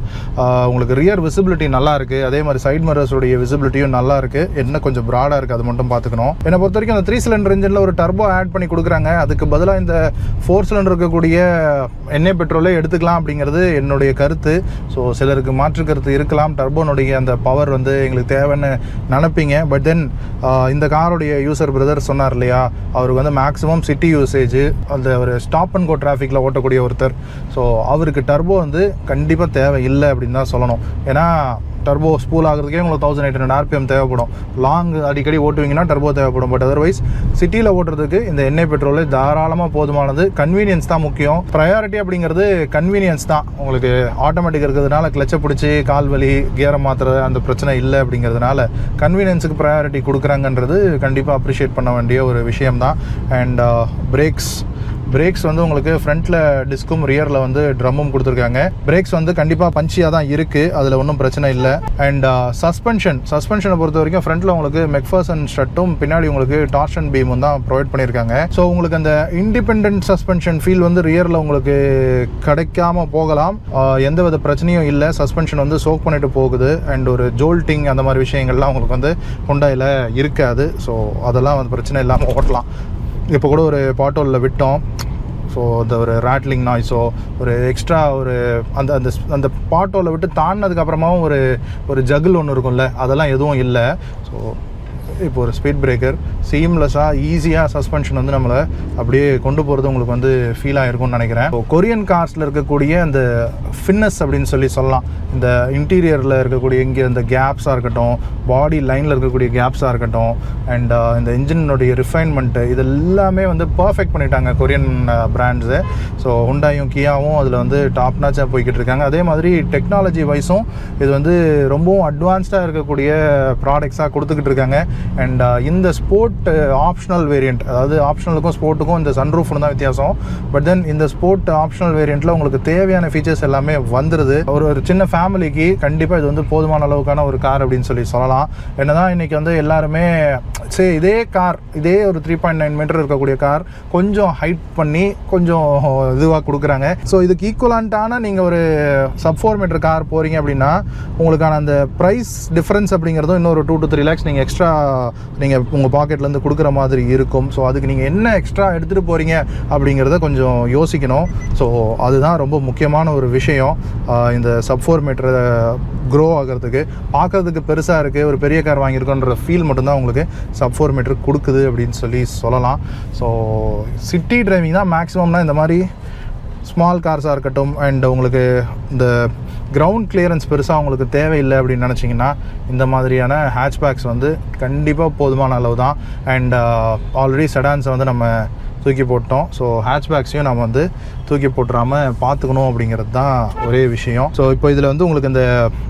உங்களுக்கு ரியர் விசிபிலிட்டி நல்லா இருக்குது. அதே மாதிரி சைட் மிரர்ஸோடைய விசிபிலிட்டியும் நல்லா இருக்குது. என்ன கொஞ்சம் கொஞ்சம் ப்ராடாக இருக்குது, அது மட்டும் பார்த்துக்கணும். என்னை பொறுத்த வரைக்கும் அந்த 3 சிலிண்டர் இன்ஜினில் ஒரு டர்போ ஆட் பண்ணி கொடுக்குறாங்க, அதுக்கு பதிலாக இந்த 4 சிலிண்டர் இருக்கக்கூடிய எண்ணெய் பெட்ரோலே எடுத்துக்கலாம் அப்படிங்கிறது என்னுடைய கருத்து. ஸோ சிலருக்கு மாற்று கருத்து இருக்கலாம், டர்போனுடைய அந்த பவர் வந்து எங்களுக்கு தேவைன்னு நினைப்பீங்க. பட் தென் இந்த காரோடைய யூசர் பிரதர் சொன்னார் இல்லையா, அவருக்கு வந்து மேக்ஸிமம் சிட்டி யூசேஜ், அந்த ஒரு ஸ்டாப் அண்ட் கோ டிராஃபிக்கில் ஓட்டக்கூடிய ஒருத்தர். ஸோ அவருக்கு டர்போ வந்து கண்டிப்பாக தேவை இல்லை அப்படின்னு தான் சொல்லணும். ஏன்னா டர்போ ஸ்பூல் ஆகிறதுக்கே உங்களுக்கு 1800 RPM தேவைப்படும். லாங் அடிக்கடி ஓட்டுவீங்கன்னா டர்போ தேவைப்படும். பட் அதர்வைஸ் சிட்டியில் ஓட்டுறதுக்கு இந்த எண்ணெய் பெட்ரோலே தாராளமாக போதுமானது. கன்வீனியன்ஸ் தான் முக்கியம். ப்ரையாரிட்டி அப்படிங்கிறது கன்வீனியன்ஸ் தான். உங்களுக்கு ஆட்டோமேட்டிக் இருக்கிறதுனால கிளச்சை பிடிச்சி கால் வலி கியரை மாற்றுறது அந்த பிரச்சனை இல்லை அப்படிங்கிறதுனால கன்வீனியன்ஸுக்கு ப்ரையாரிட்டி கொடுக்குறாங்கன்றது கண்டிப்பாக அப்ரிஷியேட் பண்ண வேண்டிய ஒரு விஷயம்தான். அண்ட் பிரேக்ஸ் வந்து உங்களுக்கு ஃப்ரண்ட்டில் டிஸ்க்கும் ரியரில் வந்து ட்ரம்மும் கொடுத்துருக்காங்க. பிரேக்ஸ் வந்து கண்டிப்பாக பஞ்சியாக தான் இருக்குது, அதில் ஒன்றும் பிரச்சனை இல்லை. அண்ட் சஸ்பென்ஷனை பொறுத்த வரைக்கும் ஃப்ரண்ட்டில் உங்களுக்கு மெக்ஃபர்சன் ஸ்ட்ரட்டும் பின்னாடி உங்களுக்கு டார்ஷன் பீமும் தான் ப்ரொவைட் பண்ணியிருக்காங்க. ஸோ உங்களுக்கு அந்த இண்டிபெண்ட் சஸ்பென்ஷன் ஃபீல் வந்து ரியரில் உங்களுக்கு கிடைக்காம போகலாம், எந்த வித பிரச்சனையும் இல்லை. சஸ்பென்ஷன் வந்து சோக் பண்ணிட்டு போகுது. அண்ட் ஒரு ஜோல்ட்டிங் அந்த மாதிரி விஷயங்கள்லாம் உங்களுக்கு வந்து ஹுண்டாயில் இருக்காது. ஸோ அதெல்லாம் வந்து பிரச்சனை இல்லாமல் ஓட்டலாம். இப்போ கூட ஒரு பாட்டோலில் விட்டோம். ஸோ அந்த ஒரு ரேட்லிங் நாய்ஸோ ஒரு எக்ஸ்ட்ரா ஒரு அந்த அந்த அந்த பாட்டோவில் விட்டு தாண்டினதுக்கப்புறமாவும் ஒரு ஜகுல் ஒன்று இருக்கும்ல, அதெல்லாம் எதுவும் இல்லை. ஸோ இப்போ ஒரு ஸ்பீட் பிரேக்கர் சீம்லெஸ்ஸாக ஈஸியாக சஸ்பென்ஷன் வந்து நம்மளை அப்படியே கொண்டு போகிறது உங்களுக்கு வந்து ஃபீல் ஆகிருக்கும்னு நினைக்கிறேன். ஸோ கொரியன் கார்ஸில் இருக்கக்கூடிய அந்த ஃபிட்னஸ் அப்படின்னு சொல்லலாம், இந்த இன்டீரியரில் இருக்கக்கூடிய இங்கே இந்த கேப்ஸாக இருக்கட்டும், பாடி லைனில் இருக்கக்கூடிய கேப்ஸாக இருக்கட்டும், அண்ட் இந்த இன்ஜினுடைய ரிஃபைன்மெண்ட்டு, இது எல்லாமே வந்து பர்ஃபெக்ட் பண்ணிட்டாங்க கொரியன் பிராண்ட்ஸு. ஸோ ஹுண்டாயும் கியாவும் அதில் வந்து டாப் நாச்சாக போய்கிட்டு இருக்காங்க. அதே மாதிரி டெக்னாலஜி வைஸும் இது வந்து ரொம்பவும் அட்வான்ஸ்டாக இருக்கக்கூடிய ப்ராடக்ட்ஸாக கொடுத்துக்கிட்டு இருக்காங்க. அண்ட் இந்த ஸ்போர்ட் ஆப்ஷனல் வேரியண்ட், அதாவது ஆப்ஷனலுக்கும் ஸ்போர்ட்டுக்கும் இந்த சன்ரூஃப்னு தான் வித்தியாசம். பட் தென் இந்த ஸ்போர்ட் ஆப்ஷனல் வேரியண்ட்டில் உங்களுக்கு தேவையான ஃபீச்சர்ஸ் எல்லாமே வந்துடுது. ஒரு சின்ன ஃபேமிலிக்கு கண்டிப்பாக இது வந்து போதுமான அளவுக்கான ஒரு கார் அப்படின்னு சொல்லலாம். என்னதான் இன்றைக்கி வந்து எல்லாருமே இதே கார், இதே ஒரு 3.9 மீட்டர் இருக்கக்கூடிய கார் கொஞ்சம் ஹைட் பண்ணி கொஞ்சம் இதுவாக கொடுக்குறாங்க. ஸோ இதுக்கு ஈக்குவலான்ட்டான நீங்கள் ஒரு sub 4 மீட்டர் கார் போகிறீங்க அப்படின்னா உங்களுக்கான அந்த ப்ரைஸ் டிஃப்ரென்ஸ் அப்படிங்கிறதும் இன்னொரு 2 to 3 lakhs நீங்கள் எக்ஸ்ட்ரா நீங்கள் உங்கள் பாக்கெட்லேருந்து கொடுக்குற மாதிரி இருக்கும். ஸோ அதுக்கு நீங்கள் என்ன எக்ஸ்ட்ரா எடுத்துகிட்டு போகிறீங்க அப்படிங்கிறத கொஞ்சம் யோசிக்கணும். ஸோ அதுதான் ரொம்ப முக்கியமான ஒரு விஷயம். இந்த sub 4 மீட்டரை க்ரோ ஆகிறதுக்கு பார்க்குறதுக்கு பெருசாக இருக்குது, ஒரு பெரிய கார் வாங்கியிருக்கோன்ற ஃபீல் மட்டும்தான் உங்களுக்கு sub 4 மீட்டர் கொடுக்குது அப்படின்னு சொல்லலாம். ஸோ சிட்டி டிரைவிங் தான் மேக்ஸிமம்னா இந்த மாதிரி ஸ்மால் கார்ஸாக இருக்கட்டும், அண்ட் உங்களுக்கு இந்த கிரவுண்ட் கிளியரன்ஸ் பெருசாக உங்களுக்கு தேவையில்லை அப்படின்னு நினச்சிங்கன்னா இந்த மாதிரியான ஹேட்ச்பேக்ஸ் வந்து கண்டிப்பாக போதுமான அளவு தான். அண்ட் ஆல்ரெடி செடான்ஸை வந்து நம்ம தூக்கி போட்டோம். ஸோ ஹேட்ச்பேக்ஸையும் நம்ம வந்து தூக்கி போட்டுறாமல் பார்த்துக்கணும் அப்படிங்கிறது தான் ஒரே விஷயம். ஸோ இப்போ இதில் வந்து உங்களுக்கு இந்த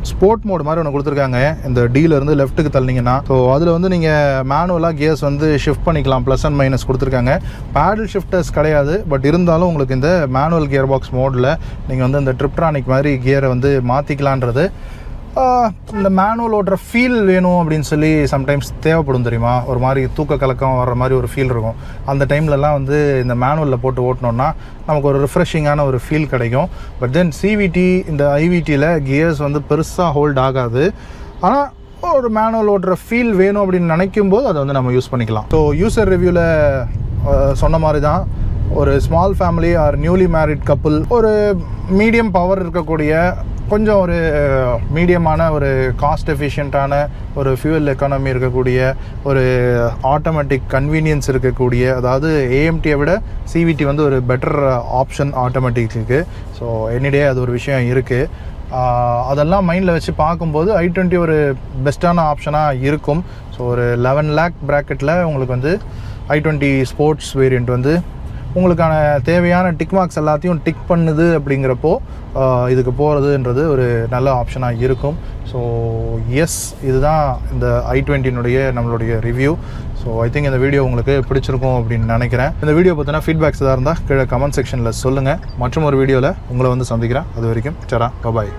ஸ்போர்ட் மோடு மாதிரி ஒன்று கொடுத்துருக்காங்க. இந்த டீலேருந்து லெஃப்ட்டுக்கு தள்ளிங்கன்னா ஸோ அதில் வந்து நீங்கள் மேனுவலாக கியர்ஸ் வந்து ஷிஃப்ட் பண்ணிக்கலாம், ப்ளஸ் அண்ட் மைனஸ் கொடுத்துருக்காங்க. பேடல் ஷிஃப்டர்ஸ் கிடையாது, பட் இருந்தாலும் உங்களுக்கு இந்த மேனுவல் கியர் பாக்ஸ் மோடில் நீங்கள் வந்து இந்த ட்ரிப்ட்ரானிக் மாதிரி கியரை வந்து மாற்றிக்கலான்றது. இந்த மேனுவல் ஓட்டுற ஃபீல் வேணும் அப்படின்னு சொல்லி சம்டைம்ஸ் தேவைப்படும் தெரியுமா, ஒரு மாதிரி தூக்க கலக்கம் வர்ற மாதிரி ஒரு ஃபீல் இருக்கும். அந்த டைம்லலாம் வந்து இந்த மேனுவலில் போட்டு ஓட்டினோன்னா நமக்கு ஒரு ரிஃப்ரெஷிங்கான ஒரு ஃபீல் கிடைக்கும். பட் தென் சிவிடி இந்த ஐவிடியில் கியர்ஸ் வந்து பெருசாக ஹோல்ட் ஆகாது. ஆனால் ஒரு மேனுவல் ஓட்டுற ஃபீல் வேணும் அப்படின்னு நினைக்கும் போது அதை வந்து நம்ம யூஸ் பண்ணிக்கலாம். ஸோ யூசர் ரிவ்யூவில் சொன்ன மாதிரி தான் ஒரு small family or newly married couple, ஒரு மீடியம் பவர் இருக்கக்கூடிய கொஞ்சம் ஒரு மீடியமான ஒரு காஸ்ட் எஃபிஷியண்ட்டான ஒரு ஃபியூவல் எக்கானமி இருக்கக்கூடிய ஒரு ஆட்டோமேட்டிக் கன்வீனியன்ஸ் இருக்கக்கூடிய, அதாவது ஏஎம்டியை விட சிவிடி வந்து ஒரு better option automatic. So any day அது ஒரு விஷயம் இருக்குது. அதெல்லாம் மைண்டில் வச்சு பார்க்கும்போது i20 ஒரு பெஸ்ட்டான ஆப்ஷனாக இருக்கும். ஸோ ஒரு 11 lakh ப்ராக்கெட்டில் உங்களுக்கு வந்து i20 ஸ்போர்ட்ஸ் வேரியண்ட் வந்து உங்களுக்கான தேவையான டிக் மார்க்ஸ் எல்லாத்தையும் டிக் பண்ணுது. அப்படிங்கிறப்போ இதுக்கு போகிறதுன்றது ஒரு நல்ல ஆப்ஷனாக இருக்கும். ஸோ எஸ், இதுதான் இந்த i20னுடைய நம்மளுடைய ரிவ்யூ. ஸோ ஐ திங்க் இந்த வீடியோ உங்களுக்கு பிடிச்சிருக்கும் அப்படின்னு நினைக்கிறேன். இந்த வீடியோ பற்றினா ஃபீட்பேக்ஸ் எதாவது இருந்தால் கீழே கமெண்ட் செக்ஷனில் சொல்லுங்கள். மற்றும் ஒரு வீடியோவில் உங்களை வந்து சந்திக்கிறேன். அது வரைக்கும் சரா, பாய்.